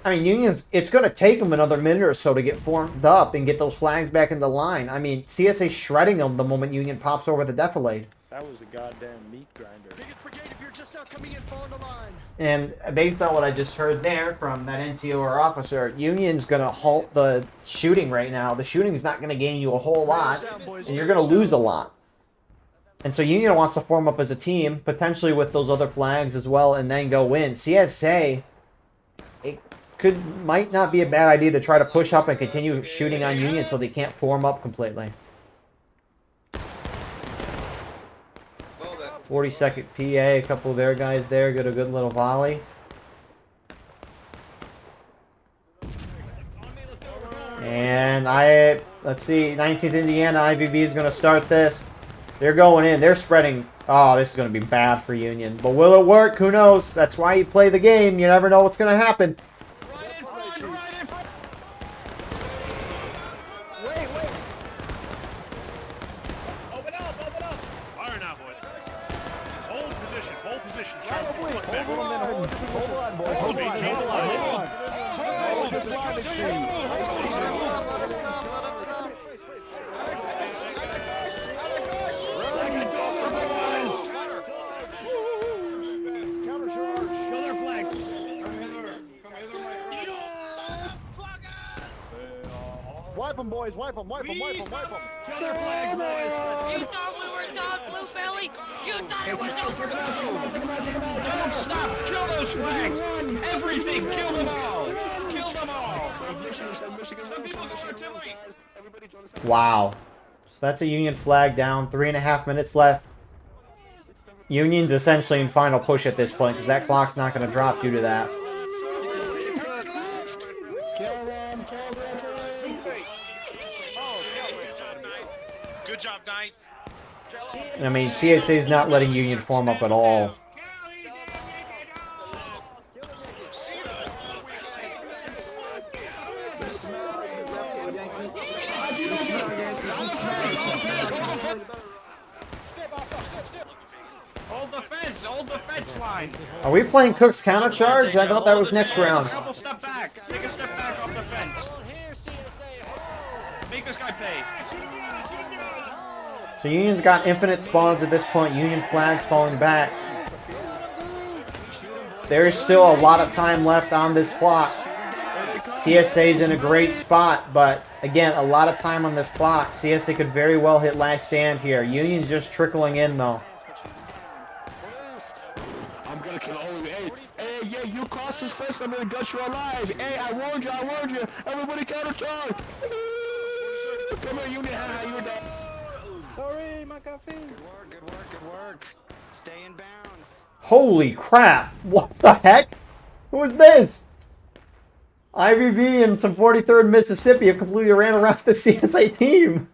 S1: I mean, Union's, it's going to take them another minute or so to get formed up and get those flags back in the line. I mean, CSA shredding them the moment Union pops over the defilade.
S5: That was a goddamn meat grinder.
S3: Biggest brigade, if you're just now coming in, fall in the line.
S1: And based on what I just heard there from that NCO or officer, Union's going to halt the shooting right now. The shooting is not going to gain you a whole lot, and you're going to lose a lot. And so Union wants to form up as a team, potentially with those other flags as well, and then go in. CSA, it might not be a bad idea to try to push up and continue shooting on Union so they can't form up completely. 42nd PA, a couple of their guys there, get a good little volley. And let's see, 19th Indiana, IVB is going to start this. They're going in, they're spreading. Oh, this is going to be bad for Union. But will it work? Who knows? That's why you play the game. You never know what's going to happen.
S7: Wipe them, boys. Wipe them, wipe them, wipe them, wipe them.
S5: Kill their flags, boys.
S9: You thought we were done, Blue Belly? You thought it was over?
S3: Don't stop! Kill those flags! Everything! Kill them all! Kill them all! Some people go artillery!
S1: Wow. So that's a Union flag down. 3.5 minutes left. Union's essentially in final push at this point because that clock's not going to drop due to that.
S8: Good job, Knight.
S1: I mean, CSA's not letting Union form up at all.
S3: Hold the fence line!
S1: Are we playing Cooke's Countercharge? I thought that was next round.
S3: Couple step back. Take a step back off the fence. Make this guy pay.
S1: So Union's got infinite spawns at this point. Union flags falling back. There's still a lot of time left on this clock. CSA's in a great spot, but again, a lot of time on this clock. CSA could very well hit last stand here. Union's just trickling in though.
S5: I'm gonna kill all of you. Hey, yeah, you cross this first, I'm gonna gut you alive. Hey, I warned you, Everybody countercharge. Come here, Union. How you doing? Sorry, my coffee.
S3: Good work. Stay in bounds.
S1: Holy crap! What the heck? Who is this? IVV and some 43rd Mississippi have completely ran around the CSA team.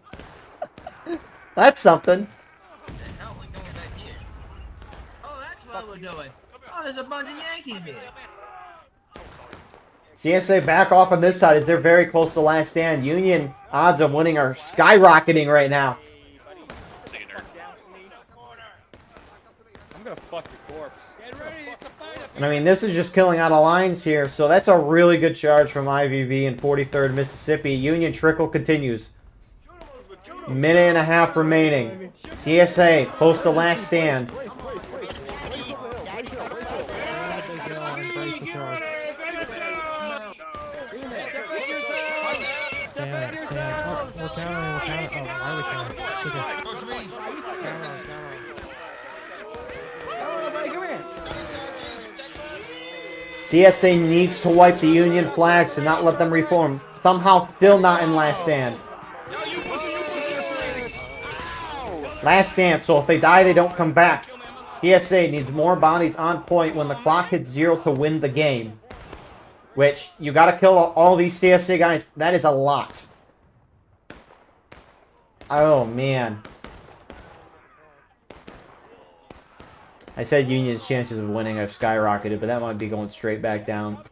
S1: That's something.
S9: Oh, that's what we're doing. Oh, there's a bunch of Yankees here.
S1: CSA back off on this side as they're very close to last stand. Union odds of winning are skyrocketing right now.
S5: I'm gonna fuck your corpse.
S1: And I mean, this is just killing out of lines here. So that's a really good charge from IVV and 43rd Mississippi. Union trickle continues. Minute and a half remaining. CSA close to last stand. CSA needs to wipe the Union flags to not let them reform. Somehow still not in last stand. Last stand, so if they die, they don't come back. CSA needs more bodies on point when the clock hits 0 to win the game. Which, you gotta kill all these CSA guys. That is a lot. Oh, man. I said Union's chances of winning have skyrocketed, but that might be going straight back down.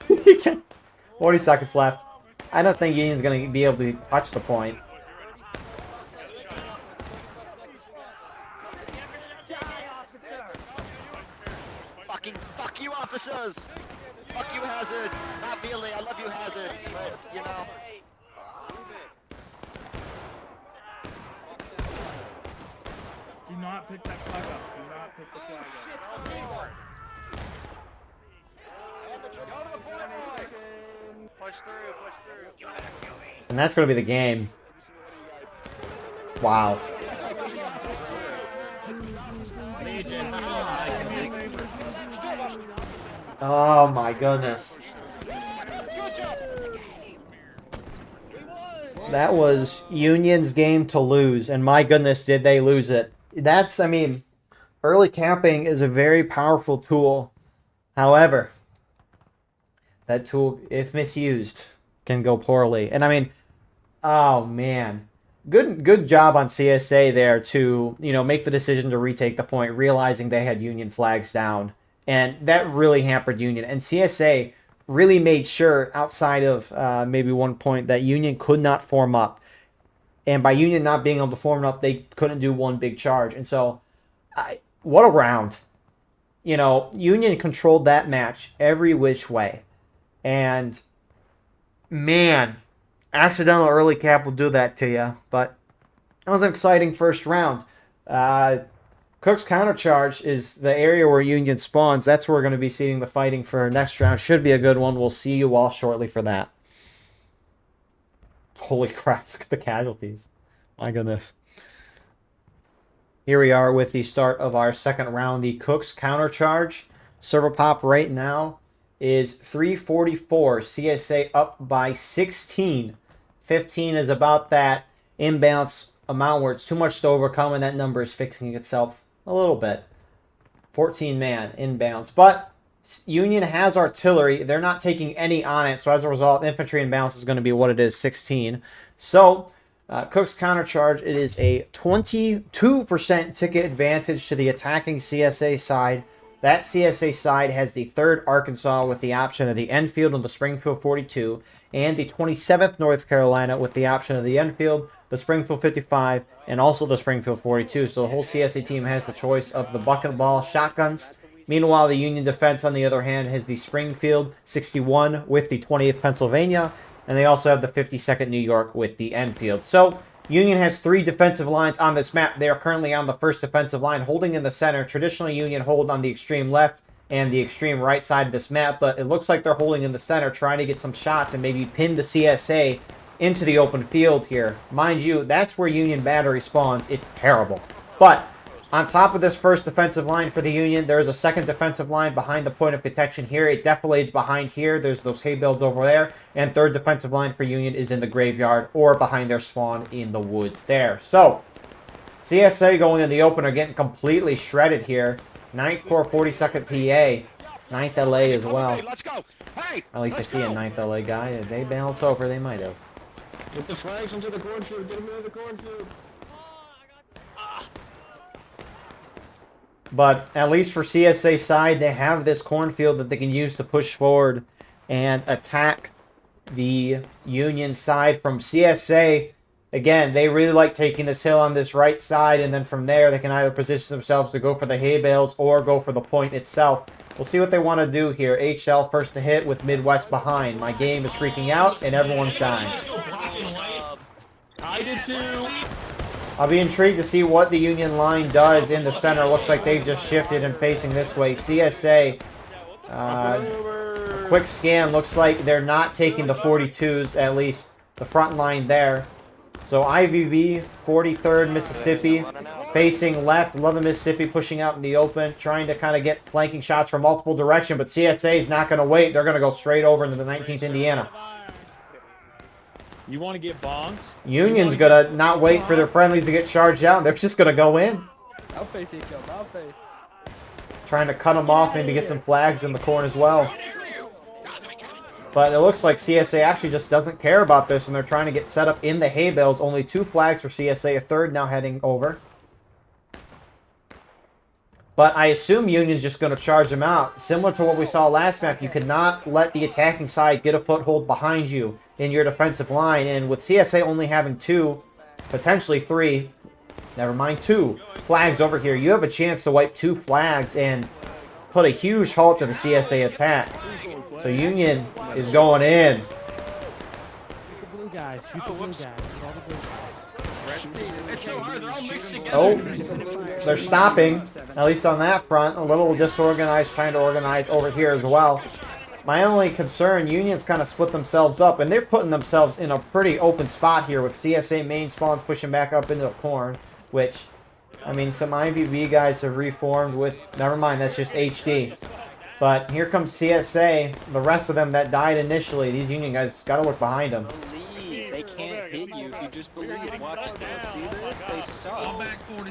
S1: 40 seconds left. I don't think Union's going to be able to touch the point.
S3: Fuck you, officers!
S4: Fuck you, Hazard. Not really. I love you, Hazard. But, you know.
S7: Do not pick that flag up. Do not pick the flag up.
S8: Push through, push through.
S1: And that's going to be the game. Wow. Oh my goodness. That was Union's game to lose, and my goodness, did they lose it. That's, I mean, early camping is a very powerful tool. However, that tool, if misused, can go poorly. And I mean, oh man. Good job on CSA there to, you know, make the decision to retake the point, realizing they had Union flags down. And that really hampered Union. And CSA really made sure, outside of maybe one point, that Union could not form up. And by Union not being able to form up, they couldn't do one big charge. And so, what a round. You know, Union controlled that match every which way. And, man, accidental early cap will do that to you. But that was an exciting first round. Cooke's Countercharge is the area where Union spawns. That's where we're going to be seeing the fighting for next round. Should be a good one. We'll see you all shortly for that. Holy crap, look at the casualties. My goodness. Here we are with the start of our second round. The Cooke's Countercharge. Server pop right now is 344. CSA up by 16. 15 is about that imbalance amount where it's too much to overcome, and that number is fixing itself a little bit. 14 man inbounds. But Union has artillery. They're not taking any on it, so as a result, infantry inbounds is going to be what it is, 16. So, Cooke's Countercharge, it is a 22% ticket advantage to the attacking CSA side. That CSA side has the 3rd Arkansas with the option of the Enfield and the Springfield 42, and the 27th North Carolina with the option of the Enfield, the Springfield 55, and also the Springfield 42. So the whole CSA team has the choice of the bucket ball shotguns. Meanwhile, the Union defense, on the other hand, has the Springfield 61 with the 20th Pennsylvania, and they also have the 52nd New York with the Enfield. So Union has 3 defensive lines on this map. They are currently on the 1st defensive line, holding in the center. Traditionally, Union hold on the extreme left and the extreme right side of this map, but it looks like they're holding in the center, trying to get some shots and maybe pin the CSA into the open field here. Mind you, that's where Union battery spawns. It's terrible. But on top of this 1st defensive line for the Union, there's a 2nd defensive line behind the point of contention here. It defilades behind here. There's those hay bales over there. And 3rd defensive line for Union is in the graveyard or behind their spawn in the woods there. So, CSA going in the open are getting completely shredded here. 9th Corps, 42nd PA. 9th LA as well.
S3: Let's go. Hey,
S1: At least I see a 9th LA guy. If they balance over, they might have.
S5: Get the flags into the cornfield. Get them into the cornfield.
S1: But at least for CSA side, they have this cornfield that they can use to push forward and attack the Union side. From CSA, again, they really like taking this hill on this right side, and then from there they can either position themselves to go for the hay bales or go for the point itself. We'll see what they want to do here. HL first to hit with Midwest behind. My game is freaking out, and everyone's dying.
S5: I did too.
S1: I'll be intrigued to see what the Union line does in the center. Looks like they've just shifted and facing this way. CSA, a quick scan. Looks like they're not taking the 42s, at least the front line there. So IVB, 43rd Mississippi, facing left. 11 Mississippi pushing out in the open, trying to kind of get flanking shots from multiple directions. But CSA is not going to wait. They're going to go straight over into the 19th Indiana.
S7: You want to get bonked?
S1: Union's going to not wait for their friendlies to get charged out. They're just going to go in.
S2: I'll face HL, I'll face.
S1: Trying to cut them off, maybe get some flags in the corn as well. But it looks like CSA actually just doesn't care about this, and they're trying to get set up in the hay bales. Only 2 flags for CSA, a 3rd now heading over. But I assume Union's just going to charge them out. Similar to what we saw last map, you could not let the attacking side get a foothold behind you in your defensive line. And with CSA only having 2, potentially 3, never mind 2 flags over here, you have a chance to wipe 2 flags and put a huge halt to the CSA attack. So Union is going in.
S2: Shoot the blue guys. Shoot the blue guys. Shoot all the blue guys.
S3: It's so hard. They're all mixed together.
S1: Oh, they're stopping. At least on that front. A little disorganized, trying to organize over here as well. My only concern, Union's kind of split themselves up, and they're putting themselves in a pretty open spot here with CSA main spawns pushing back up into the corn, which, I mean, some IVB guys have reformed with, never mind, that's just HD. But here comes CSA, the rest of them that died initially. These Union guys got to look behind them.
S6: Believe. They can't hit you if you just believe. Watch this. See this? They suck.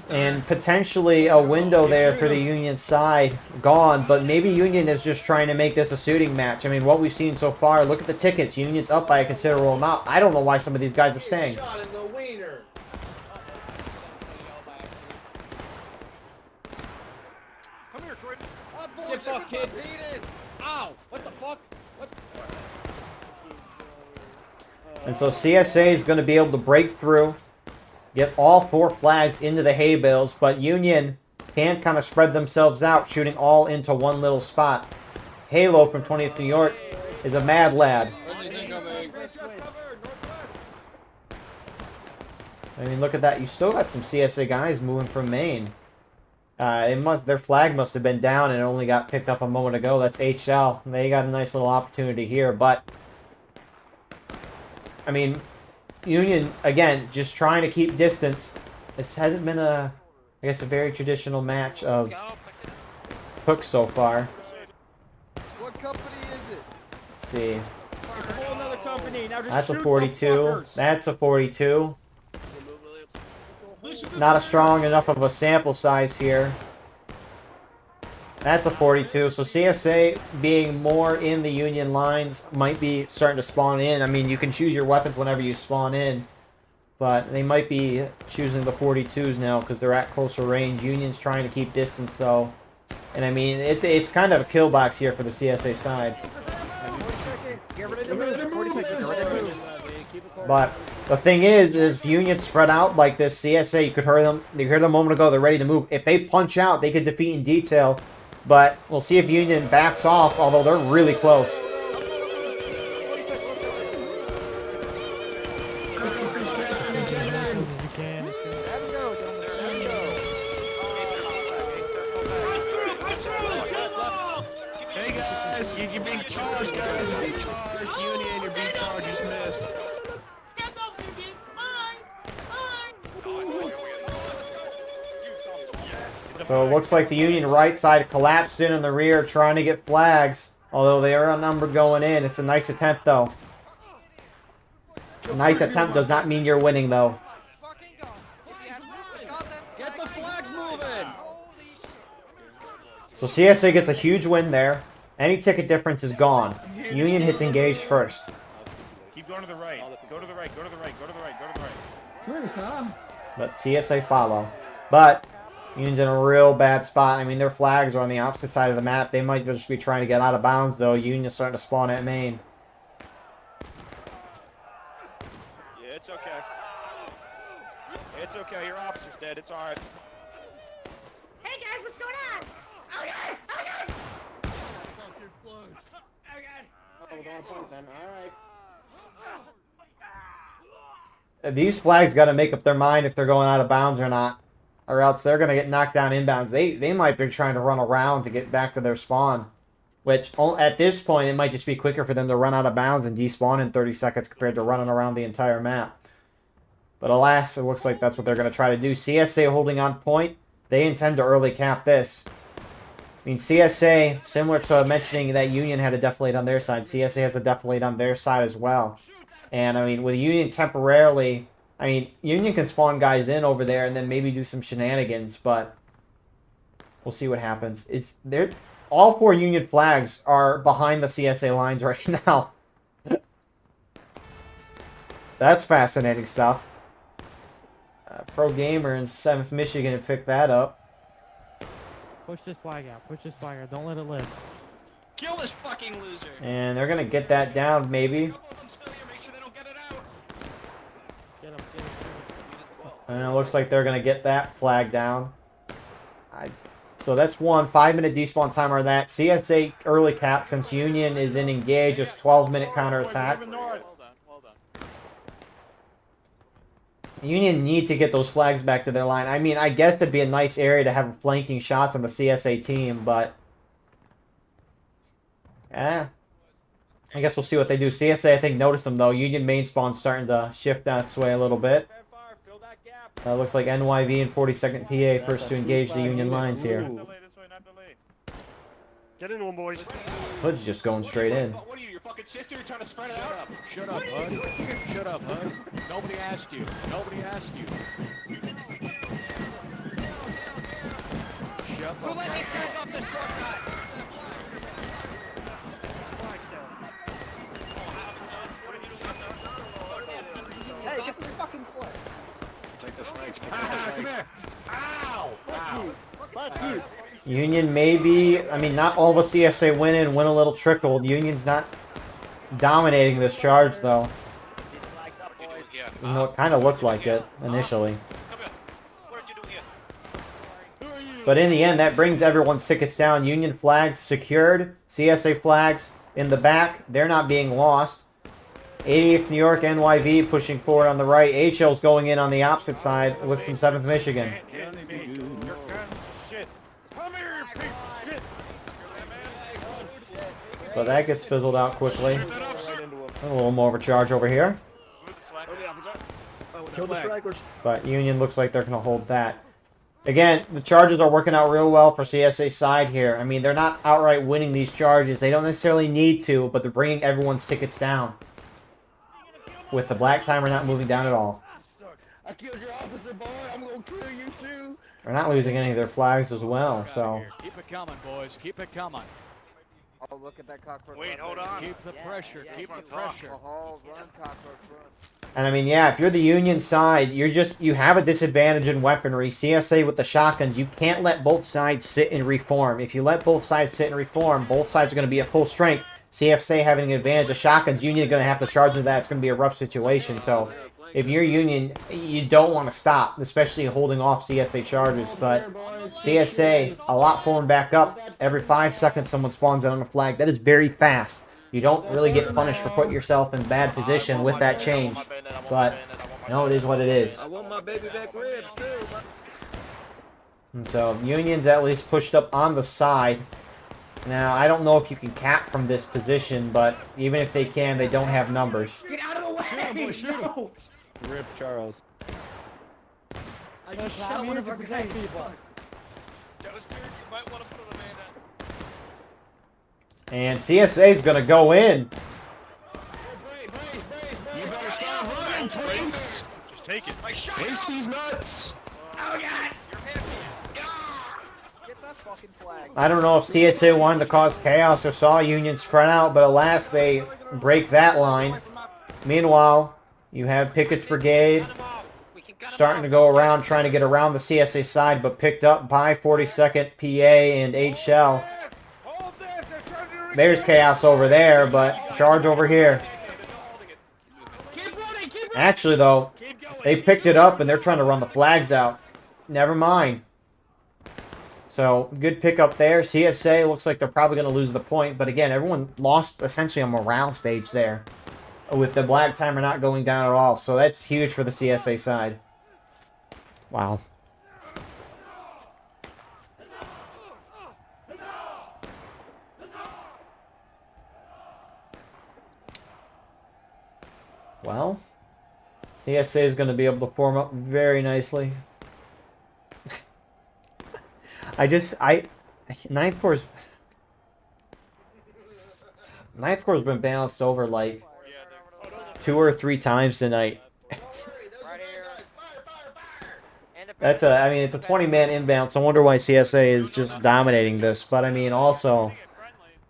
S1: And potentially a window there for the Union side gone, but maybe Union is just trying to make this a shooting match. I mean, what we've seen so far, look at the tickets. Union's up by a considerable amount. I don't know why some of these guys are staying.
S3: Come here, Jordan.
S9: Get fucked, kid. Ow! What the fuck? What?
S1: And so CSA is going to be able to break through, get all 4 flags into the hay bales, but Union can kind of spread themselves out, shooting all into one little spot. Halo from 20th New York is a mad lad. I mean, look at that. You still got some CSA guys moving from Maine. Their flag must have been down and it only got picked up a moment ago. That's HL. They got a nice little opportunity here, but I mean, Union, again, just trying to keep distance. This hasn't been I guess, a very traditional match of Cooke so far.
S3: What company is it?
S1: Let's see.
S5: It's a whole nother company. Now just
S1: That's a
S5: shoot the
S1: 42.
S5: fuckers.
S1: That's a 42. Not a strong enough of a sample size here. That's a 42. So CSA being more in the Union lines might be starting to spawn in. I mean, you can choose your weapons whenever you spawn in. But they might be choosing the 42s now because they're at closer range. Union's trying to keep distance though. And I mean, it's kind of a kill box here for the CSA side. But the thing is, if Union spread out like this, CSA, you could hear them. You heard them a moment ago. They're ready to move. If they punch out, they could defeat in detail. But we'll see if Union backs off, although they're really close.
S5: Hey guys, you're being charged, guys. You're being charged. Union, you're being charged. You just missed.
S9: Stand up, Sugi! Mine!
S1: So it looks like the Union right side collapsed in the rear, trying to get flags. Although they are outnumbered going in. It's a nice attempt, though. A nice attempt does not mean you're winning, though.
S6: Get the flags moving!
S1: So CSA gets a huge win there. Any ticket difference is gone. Union hits engage first.
S5: Keep going to the right. Go to the right. Go to the right. Go to the right. Go to the right.
S1: But CSA follow. But Union's in a real bad spot. I mean, their flags are on the opposite side of the map. They might just be trying to get out of bounds, though. Union's starting to spawn at main.
S5: Yeah, it's okay. It's okay. Your officer's dead. It's all right.
S9: Hey guys, what's going on? Oh god! Oh god!
S1: These flags got to make up their mind if they're going out of bounds or not. Or else they're going to get knocked down inbounds. They might be trying to run around to get back to their spawn. Which, at this point, it might just be quicker for them to run out of bounds and despawn in 30 seconds compared to running around the entire map. But alas, it looks like that's what they're going to try to do. CSA holding on point. They intend to early cap this. I mean, CSA, similar to mentioning that Union had a deflate on their side, CSA has a deflate on their side as well. And, I mean, with Union temporarily... I mean, Union can spawn guys in over there and then maybe do some shenanigans, but we'll see what happens. All 4 Union flags are behind the CSA lines right now. That's fascinating stuff. Pro Gamer in 7th Michigan picked that up.
S2: Push this flag out. Push this flag out. Don't let it live.
S3: Kill this fucking loser.
S1: And they're going to get that down, maybe.
S3: Make sure they don't get it out.
S2: Get him, get him, get him.
S1: And it looks like they're going to get that flag down. It's So that's one. 5-minute despawn timer on that. CSA early cap since Union is in engage. It's 12-minute counterattack. Union need to get those flags back to their line. I mean, I guess it'd be a nice area to have flanking shots on the CSA team, but... I guess we'll see what they do. CSA, I think, noticed them, though. Union main spawn's starting to shift that way a little bit. Looks like NYV and 42nd PA first to engage the Union lines here.
S5: Get in one, boys.
S1: Hood's just going straight in.
S3: What are you, your fucking sister? You're trying to spread it out?
S2: Shut up, bud. Shut up, bud. Nobody asked you. Nobody asked you. Shut up.
S6: Who let these guys off the shortcuts? Hey, get this fucking flag.
S3: Take the flags. Come here. Ow!
S6: Fuck you.
S1: Union maybe, I mean, not all the CSA win a little trickled. Union's not dominating this charge, though. Even though it kind of looked like it initially. But in the end, that brings everyone's tickets down. Union flags secured. CSA flags in the back. They're not being lost. 88th New York, NYV pushing forward on the right. HL's going in on the opposite side with some 7th Michigan. But that gets fizzled out quickly. A little more of a charge over here. But Union looks like they're going to hold that. Again, the charges are working out real well for CSA side here. I mean, they're not outright winning these charges. They don't necessarily need to, but they're bringing everyone's tickets down. With the black timer not moving down at all.
S5: I killed your officer, boy. I'm gonna kill you too.
S1: They're not losing any of their flags as well, so...
S2: Keep it coming, boys. Keep it coming.
S6: Oh, look at that cockroach.
S8: Wait, hold on.
S2: Keep the pressure. Keep the pressure.
S6: Oh, run, cockroach, run.
S1: And I mean, yeah, if you're the Union side, you have a disadvantage in weaponry. CSA with the shotguns, you can't let both sides sit and reform. If you let both sides sit and reform, both sides are going to be at full strength. CSA having an advantage of shotguns, Union is going to have to charge into that. It's going to be a rough situation. So if you're Union, you don't want to stop, especially holding off CSA charges. But CSA, a lot pulling back up. Every 5 seconds, someone spawns in on a flag. That is very fast. You don't really get punished for putting yourself in bad position with that change. But, you know, it is what it is.
S5: I want my baby back ribs too.
S1: And so, Union's at least pushed up on the side. Now, I don't know if you can cap from this position, but even if they can, they don't have numbers.
S6: Get out of the way! No!
S5: Rip Charles.
S6: I just shot one of our guys.
S1: And CSA is going to go in.
S5: You better stop running, Twinks.
S8: Just take it.
S5: Face these nuts.
S6: Oh, God! Get that fucking flag.
S1: I don't know if CSA wanted to cause chaos or saw Union spread out, but alas, they break that line. Meanwhile, you have Pickett's Brigade starting to go around, trying to get around the CSA side, but picked up by 42nd PA and HL. There's chaos over there, but charge over here. Actually, though, they picked it up, and they're trying to run the flags out. Never mind. So, good pickup there. CSA looks like they're probably going to lose the point, but again, everyone lost essentially a morale stage there with the black timer not going down at all. So that's huge for the CSA side. Wow. Well, CSA is going to be able to form up very nicely. Ninth Corps' been balanced over like 2 or 3 times tonight. It's a 20-man inbound, so I wonder why CSA is just dominating this. But I mean, also,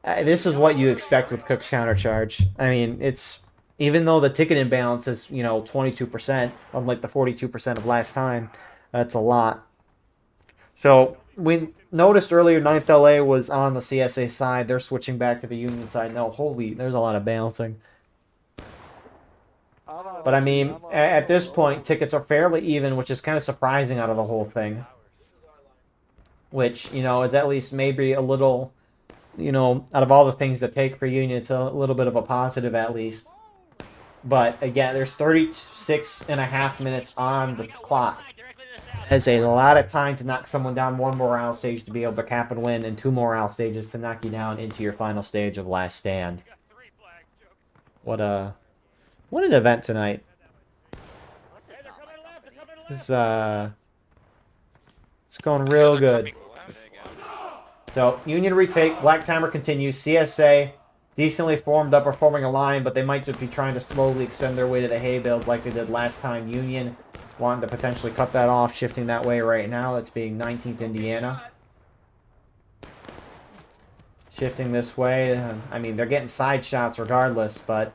S1: this is what you expect with Cooke's Countercharge. I mean, it's, even though the ticket imbalance is, 22%, unlike the 42% of last time, that's a lot. So, we noticed earlier 9th LA was on the CSA side. They're switching back to the Union side. No, holy, there's a lot of balancing. But I mean, at this point, tickets are fairly even, which is kind of surprising out of the whole thing. which, you know, is at least maybe a little, you know, out of all the things that take for Union, it's a little bit of a positive at least. But again, there's 36.5 minutes on the clock. That's a lot of time to knock someone down one morale stage to be able to cap and win, and 2 morale stages to knock you down into your final stage of Last Stand. What an event tonight. It's going real good. So, Union retake, Black Timer continues, CSA decently formed up or forming a line, but they might just be trying to slowly extend their way to the hay bales like they did last time. Union wanting to potentially cut that off, shifting that way right now. It's being 19th Indiana. Shifting this way. I mean, they're getting side shots regardless, but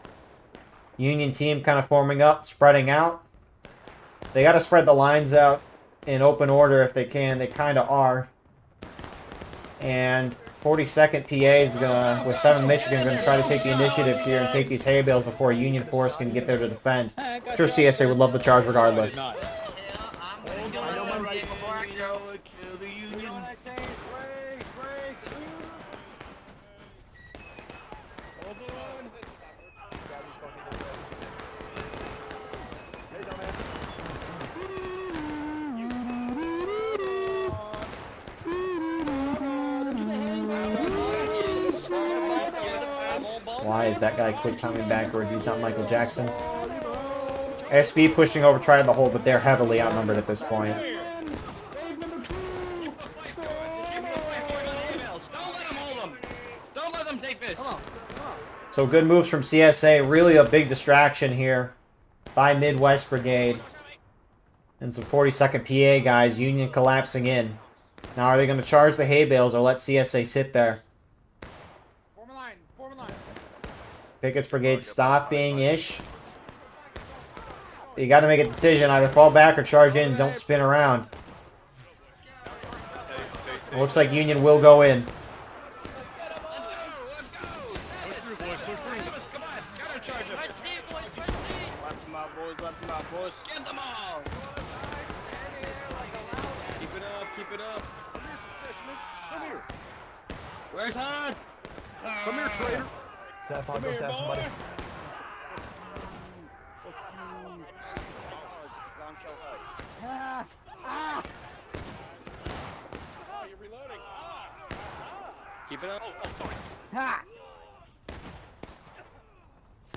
S1: Union team kind of forming up, spreading out. They got to spread the lines out in open order if they can. They kind of are. And 42nd PA is gonna, with 7 Michigan, going to try to take the initiative here and take these hay bales before Union force can get there to defend. I'm sure CSA would love the charge regardless. Why is that guy quick timing backwards? He's not Michael Jackson. SB pushing over, trying to hold, but they're heavily outnumbered at this point.
S3: Don't let them hold them. Don't let them take this.
S1: So good moves from CSA. Really a big distraction here by Midwest Brigade. And some 42nd PA guys. Union collapsing in. Now are they going to charge the hay bales or let CSA sit there?
S2: Form a line. Form a line.
S1: Pickett's Brigade stopping ish. You got to make a decision. Either fall back or charge in. Don't spin around. It looks like Union will go in.
S3: Get them all!
S5: Keep it up, keep it up. Come here. Where's Han? Come here, traitor. Come here, boy. Oh, you're reloading. Keep it up.
S2: Ha!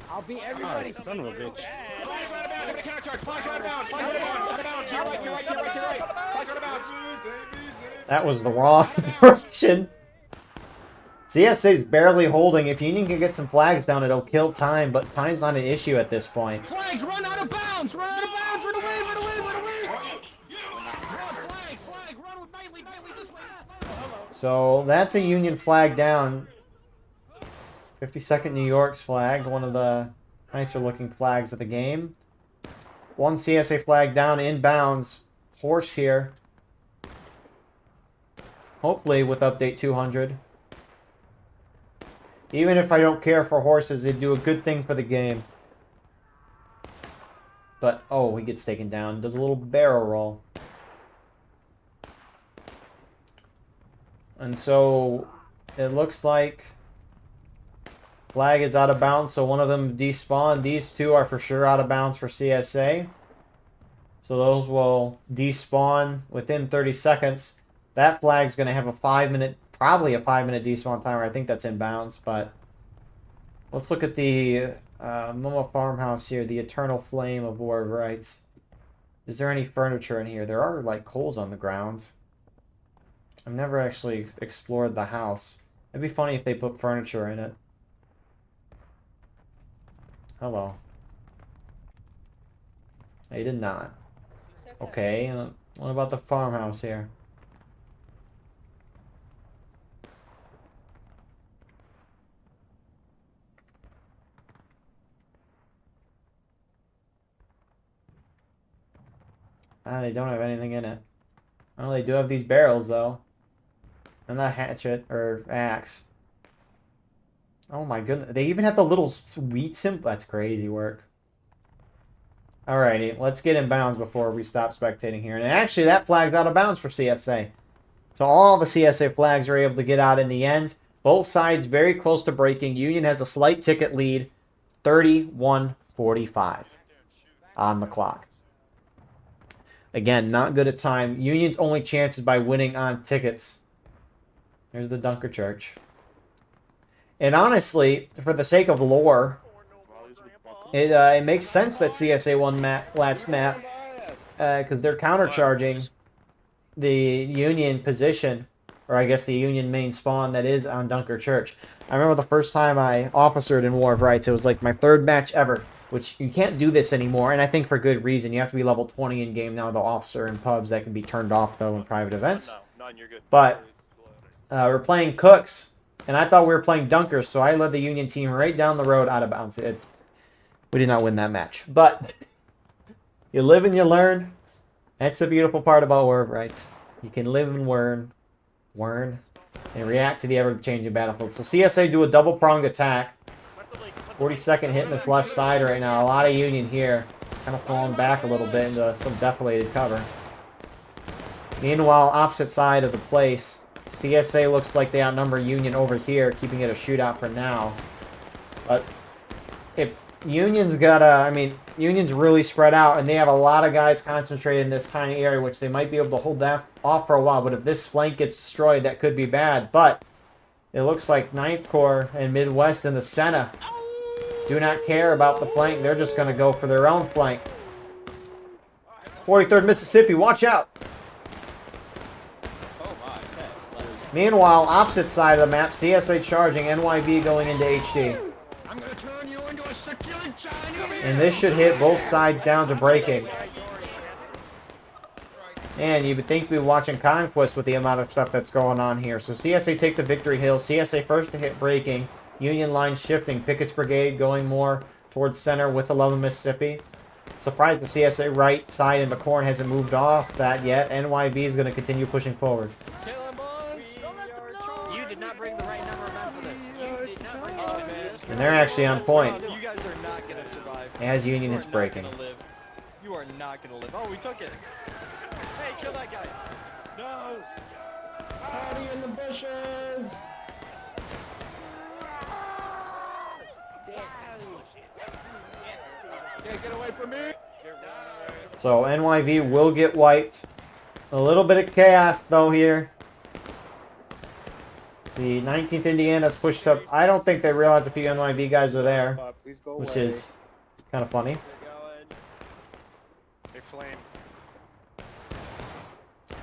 S2: I'll beat everybody.
S5: Son of a bitch.
S3: Flash right about, give it a countercharge. Flash right about, flash right about, out of bounds. You're right, you're right, you're right, you're right. Flash right about.
S1: That was the wrong direction. CSA's barely holding. If Union can get some flags down, it'll kill time, but time's not an issue at this point.
S5: Flags, run out of bounds! Run out of bounds! Run away, run away, run away! Flag, run with Bailey this way!
S1: So that's a Union flag down. 52nd New York's flag, one of the nicer looking flags of the game. 1 CSA flag down, inbounds. Horse here. Hopefully with update 200. Even if I don't care for horses, they do a good thing for the game. But, oh, he gets taken down. Does a little barrel roll. And so, it looks like flag is out of bounds, so one of them despawned. These two are for sure out of bounds for CSA. So those will despawn within 30 seconds. That flag's going to have a 5-minute, probably a 5-minute despawn timer. I think that's in bounds, but let's look at the Momo Farmhouse here, the Eternal Flame of War of Rights. Is there any furniture in here? There are, like, holes on the ground. I've never actually explored the house. It'd be funny if they put furniture in it. Hello. They did not. Okay, what about the farmhouse here? Ah, they don't have anything in it. Well, they do have these barrels, though. And that hatchet, or axe. Oh my goodness. They even have the little wheat symbol. That's crazy work. Alrighty, let's get in bounds before we stop spectating here. And actually, that flag's out of bounds for CSA. So all the CSA flags are able to get out in the end. Both sides very close to breaking. Union has a slight ticket lead, 31-45 on the clock. Again, not good at time. Union's only chance is by winning on tickets. There's the Countercharge. And honestly, for the sake of lore, it makes sense that CSA won last map because they're countercharging the Union position, or I guess the Union main spawn that is on Countercharge. I remember the first time I officered in War of Rights, it was like my 3rd match ever, which you can't do this anymore, and I think for good reason. You have to be level 20 in game now, the officer in pubs. That can be turned off, though, in private events. But we're playing Cooks, and I thought we were playing Dunkers, so I led the Union team right down the road out of bounds. We did not win that match, but you live and you learn. That's the beautiful part about War of Rights. You can live and learn, and react to the ever-changing battlefield. So CSA do a double-pronged attack. 42nd hitting this left side right now. A lot of Union here. Kind of falling back a little bit into some deflated cover. Meanwhile, opposite side of the place, CSA looks like they outnumber Union over here, keeping it a shootout for now. But if Union's got Union's really spread out, and they have a lot of guys concentrated in this tiny area, which they might be able to hold that off for a while. But if this flank gets destroyed, that could be bad. But it looks like 9th Corps and Midwest in the center do not care about the flank. They're just going to go for their own flank. 43rd Mississippi, watch out! Meanwhile, opposite side of the map, CSA charging, NYB going into HD. And this should hit both sides down to breaking. And you would think we'd be watching Conquest with the amount of stuff that's going on here. So CSA take the victory hill. CSA first to hit breaking. Union line shifting. Pickett's brigade going more towards center with 11 Mississippi. Surprised the CSA right side in the corn hasn't moved off that yet. NYB is going to continue pushing forward.
S6: You did not bring the right number of men for this. You did not bring the
S1: And they're actually on point.
S4: You guys are not gonna survive.
S1: As Union hits breaking.
S4: You are not gonna live. Oh, we took it. Hey, kill that guy. No.
S5: Party in the bushes.
S3: Can't get away from me.
S1: So NYV will get wiped. A little bit of chaos though here. See, 19th Indiana's pushed up. I don't think they realized a few NYV guys are there, which is kind of funny.
S4: They flame.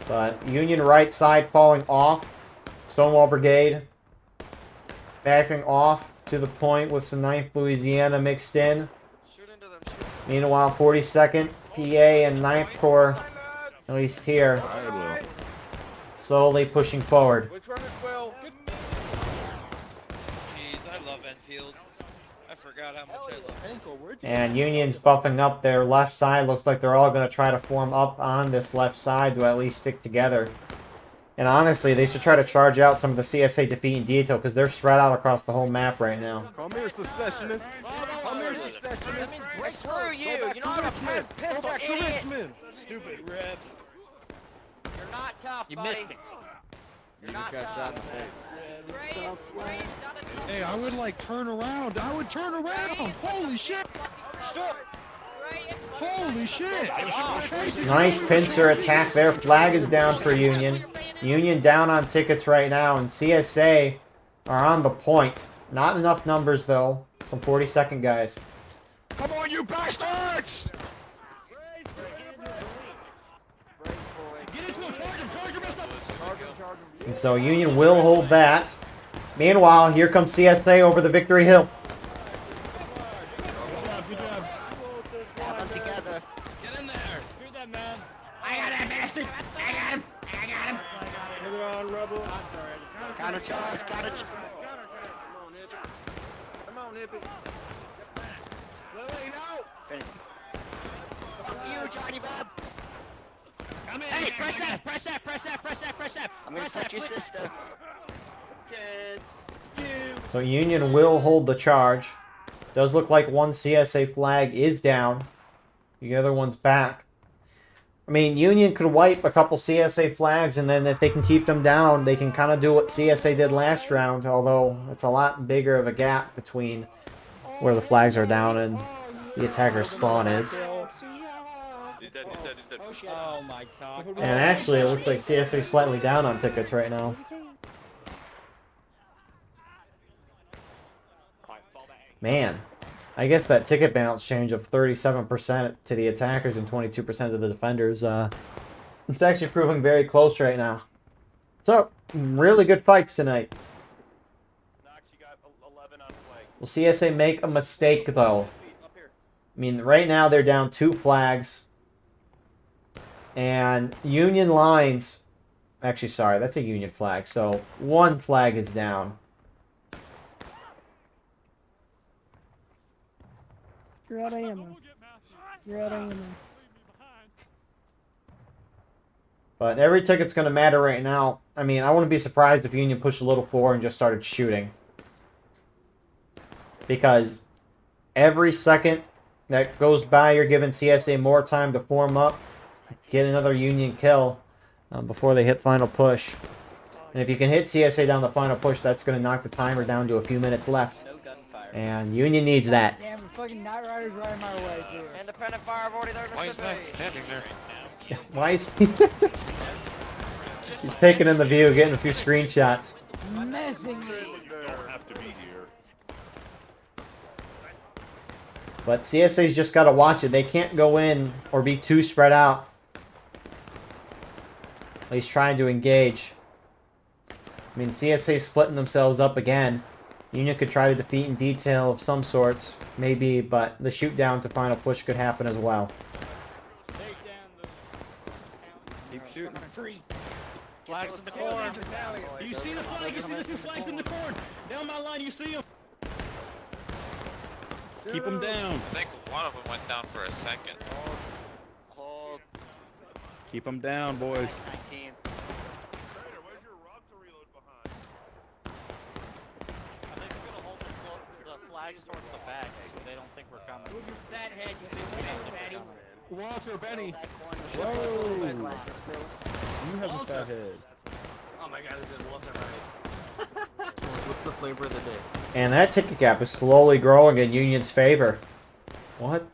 S1: But Union right side falling off. Stonewall Brigade backing off to the point with some 9th Louisiana mixed in. Meanwhile, 42nd PA and 9th Corps, at least here, slowly pushing forward.
S3: Which one is Will?
S8: Jeez, I love Enfield. I forgot how much I love it.
S1: And Union's buffing up their left side. Looks like they're all going to try to form up on this left side to at least stick together. And honestly, they should try to charge out some of the CSA defeat in detail because they're spread out across the whole map right now.
S3: Come here, secessionists. Come here, secessionists.
S6: Screw you! You know how to press pistol, idiot!
S5: Stupid reps.
S6: You're not tough,
S8: You
S6: buddy.
S8: missed me.
S6: You're not tough.
S3: Hey, I would like turn around. I would turn around. Holy shit. Stop. Holy shit.
S1: Nice pincer attack there. Flag is down for Union. Union down on tickets right now, and CSA are on the point. Not enough numbers, though. Some 42nd guys.
S3: Come on, you bastards!
S1: And so Union will hold that. Meanwhile, here comes CSA over the Victory Hill.
S6: Have them together.
S3: Get in there.
S7: Shoot that man.
S9: I got that bastard. I got him. I got him.
S7: Put it on, rebel.
S6: Countercharge, countercharge.
S5: Come on, hippie.
S3: Lily, no.
S6: Fuck you, Johnny Bob.
S9: Hey, press F, press F, press F, press F, press F.
S6: I'm gonna touch your sister.
S1: So Union will hold the charge. Does look like one CSA flag is down. The other one's back. I mean, Union could wipe a couple CSA flags, and then if they can keep them down, they can kind of do what CSA did last round, although it's a lot bigger of a gap between where the flags are down and the attacker's spawn is.
S8: He's dead, he's dead, he's dead.
S6: Oh my god.
S1: And actually, it looks like CSA is slightly down on tickets right now. Man, I guess that ticket balance change of 37% to the attackers and 22% to the defenders, it's actually proving very close right now. So, really good fights tonight. Will CSA make a mistake, though? I mean, right now they're down 2 flags. And Union lines... Actually, sorry, that's a Union flag. So, 1 flag is down.
S10: You're out of ammo. You're out of ammo.
S1: But every ticket's going to matter right now. I mean, I wouldn't be surprised if Union pushed a little forward and just started shooting. Because every second that goes by, you're giving CSA more time to form up, get another Union kill before they hit final push. And if you can hit CSA down the final push, that's going to knock the timer down to a few minutes left. And Union needs that.
S10: Damn, the fucking Night Rider's right in my way, dude.
S6: Independent fire of 43rd
S3: Why is that standing there?
S1: Yeah, why is he... He's taking in the view, getting a few screenshots.
S10: Messing me.
S3: Don't have to be here.
S1: But CSA's just got to watch it. They can't go in or be too spread out. He's trying to engage. I mean, CSA's splitting themselves up again. Union could try to defeat in detail of some sorts, maybe, but the shoot down to final push could happen as well.
S4: Keep shooting. Flags in the corn.
S5: You see the flag? You see the 2 flags in the corn? Down my line, you see them? Keep them down.
S3: I think one of them went down for a second.
S6: Hold.
S5: Keep them down, boys.
S6: 19.
S3: Where's your erupts to reload behind?
S4: I think we're gonna hold the flags towards the back so they don't think we're coming.
S10: Move your fat head, you big fatty.
S5: Walter, Benny.
S6: Whoa.
S5: You have a fat head.
S8: Oh my god, is it Walter Rice? What's the flavor of the day?
S1: And that ticket gap is slowly growing in Union's favor. What?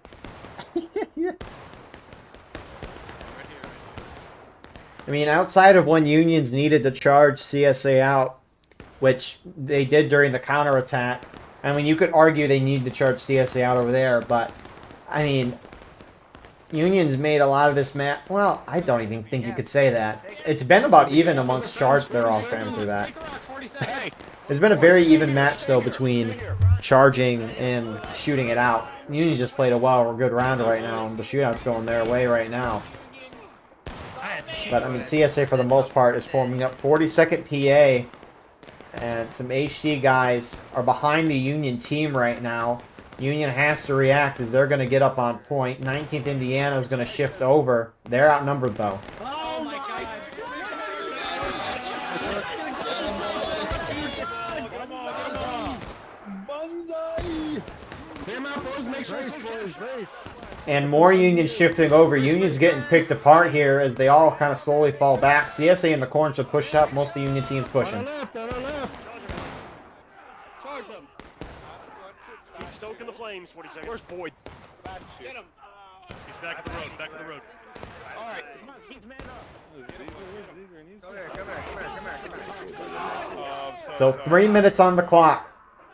S1: I mean, outside of when Unions needed to charge CSA out, which they did during the counterattack, I mean, you could argue they need to charge CSA out over there, but, I mean, Union's made a lot of this match. Well, I don't even think you could say that. It's been about even amongst charge. They're all crammed through that. It's been a very even match, though, between charging and shooting it out. Union's just played a good round right now, and the shootout's going their way right now. But, I mean, CSA, for the most part, is forming up 42nd PA, and some HD guys are behind the Union team right now. Union has to react as they're going to get up on point. 19th Indiana is going to shift over. They're outnumbered, though.
S10: Oh my god.
S5: Banzai! Clear out, boys. Make sure it's
S1: And more Union shifting over. Union's getting picked apart here as they all kind of slowly fall back. CSA in the corner should push up. Most of the Union team's pushing.
S5: on our left.
S8: Charge them. Keep stoking the flames, 40 seconds.
S4: Where's Boyd?
S8: Get him. He's back at the road, back at the road.
S4: Alright.
S1: So 3 minutes on the clock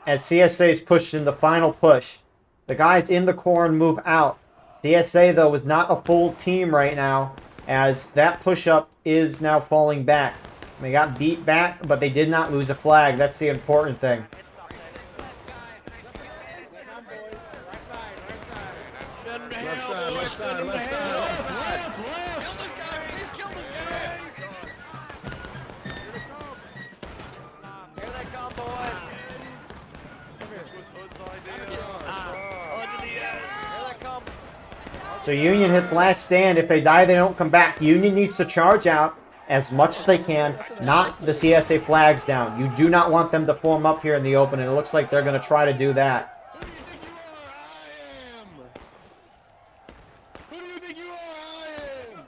S1: as CSA is pushed in the final push. The guys in the corn move out. CSA, though, is not a full team right now as that push-up is now falling back. They got beat back, but they did not lose a flag. That's the important thing.
S5: Left side.
S6: Here they come, boys. Here they come.
S1: So Union hits last stand. If they die, they don't come back. Union needs to charge out as much as they can, knock the CSA flags down. You do not want them to form up here in the open, and it looks like they're going to try to do that.
S5: Who do you think you are? I am.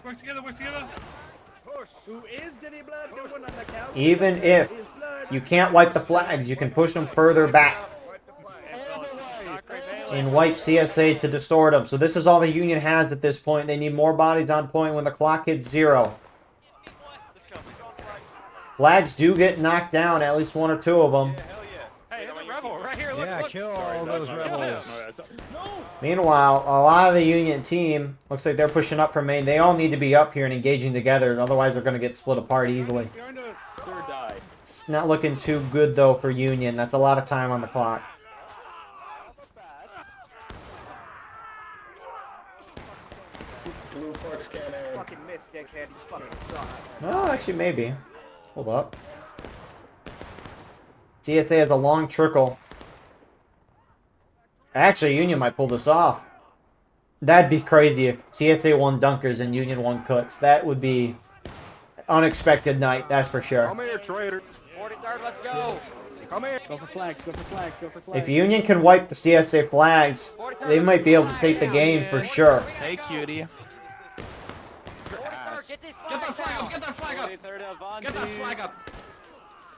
S7: Work together, work together.
S6: Who is Diddy Blood doing on the couch?
S1: Even if you can't wipe the flags, you can push them further back and wipe CSA to distort them. So this is all the Union has at this point. They need more bodies on point when the clock hits 0. Flags do get knocked down, at least 1 or 2 of them.
S2: Hey, there's a rebel right here. Look,
S3: Yeah,
S2: look.
S3: kill all those rebels.
S1: Meanwhile, a lot of the Union team, looks like they're pushing up from main. They all need to be up here and engaging together, otherwise they're going to get split apart easily.
S4: Sir died.
S1: It's not looking too good, though, for Union. That's a lot of time on the clock.
S5: Blue fuck scanner.
S6: Fucking miss, dickhead. You fucking suck.
S1: Oh, actually, maybe. Hold up. CSA has a long trickle. Actually, Union might pull this off. That'd be crazy if CSA won Dunkers and Union won Cooks. That would be unexpected night, that's for sure.
S3: Come here, traitor.
S6: 43rd, let's go.
S3: Come here.
S6: Go for flags, go for flags, go for flags.
S1: If Union can wipe the CSA flags, they might be able to take the game for sure.
S5: Hey, cutie.
S6: Get this
S3: Get that flag up. Get that flag up.
S2: 43rd Avante.
S3: Get that flag up.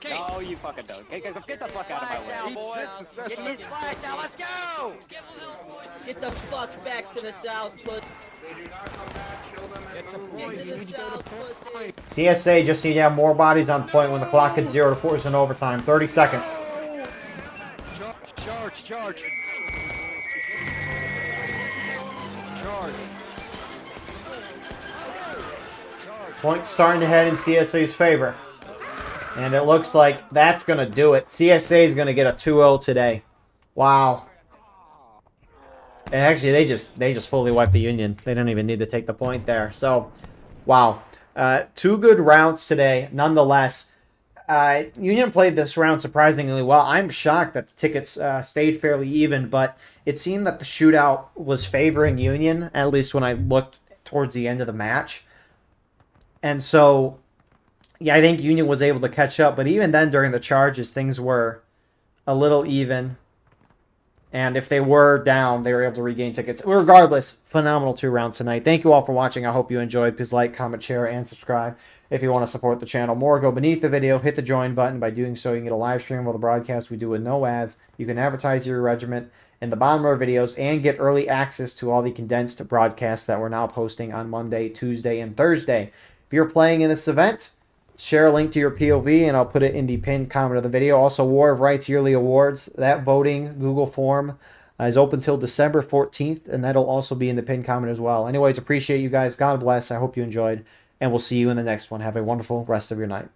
S3: Okay.
S2: No, you fucking don't. Get the fuck out of my way.
S6: Now, boys. Get this flag down, let's go! Get the fuck back to the south, pussy. Get to the south, pussy.
S1: CSA just need to have more bodies on point when the clock hits 0 to force an overtime. 30 seconds.
S3: Charge. Charge.
S1: Points starting to head in CSA's favor. And it looks like that's going to do it. CSA is going to get a 2-0 today. Wow. And actually, they just fully wiped the Union. They didn't even need to take the point there. So, wow. 2 good rounds today, nonetheless. Union played this round surprisingly well. I'm shocked that the tickets stayed fairly even, but it seemed that the shootout was favoring Union, at least when I looked towards the end of the match. And so, yeah, I think Union was able to catch up, but even then during the charges, things were a little even. And if they were down, they were able to regain tickets. Regardless, phenomenal 2 rounds tonight. Thank you all for watching. I hope you enjoyed. Please like, comment, share, and subscribe if you want to support the channel more. Go beneath the video, hit the join button. By doing so, you can get a live stream of the broadcast we do with no ads. You can advertise your regiment in the bottom of our videos and get early access to all the condensed broadcasts that we're now posting on Monday, Tuesday, and Thursday. If you're playing in this event, share a link to your POV, and I'll put it in the pinned comment of the video. Also, War of Rights Yearly Awards. That voting Google form is open till December 14th, and that'll also be in the pinned comment as well. Anyways, appreciate you guys. God bless. I hope you enjoyed, and we'll see you in the next one. Have a wonderful rest of your night.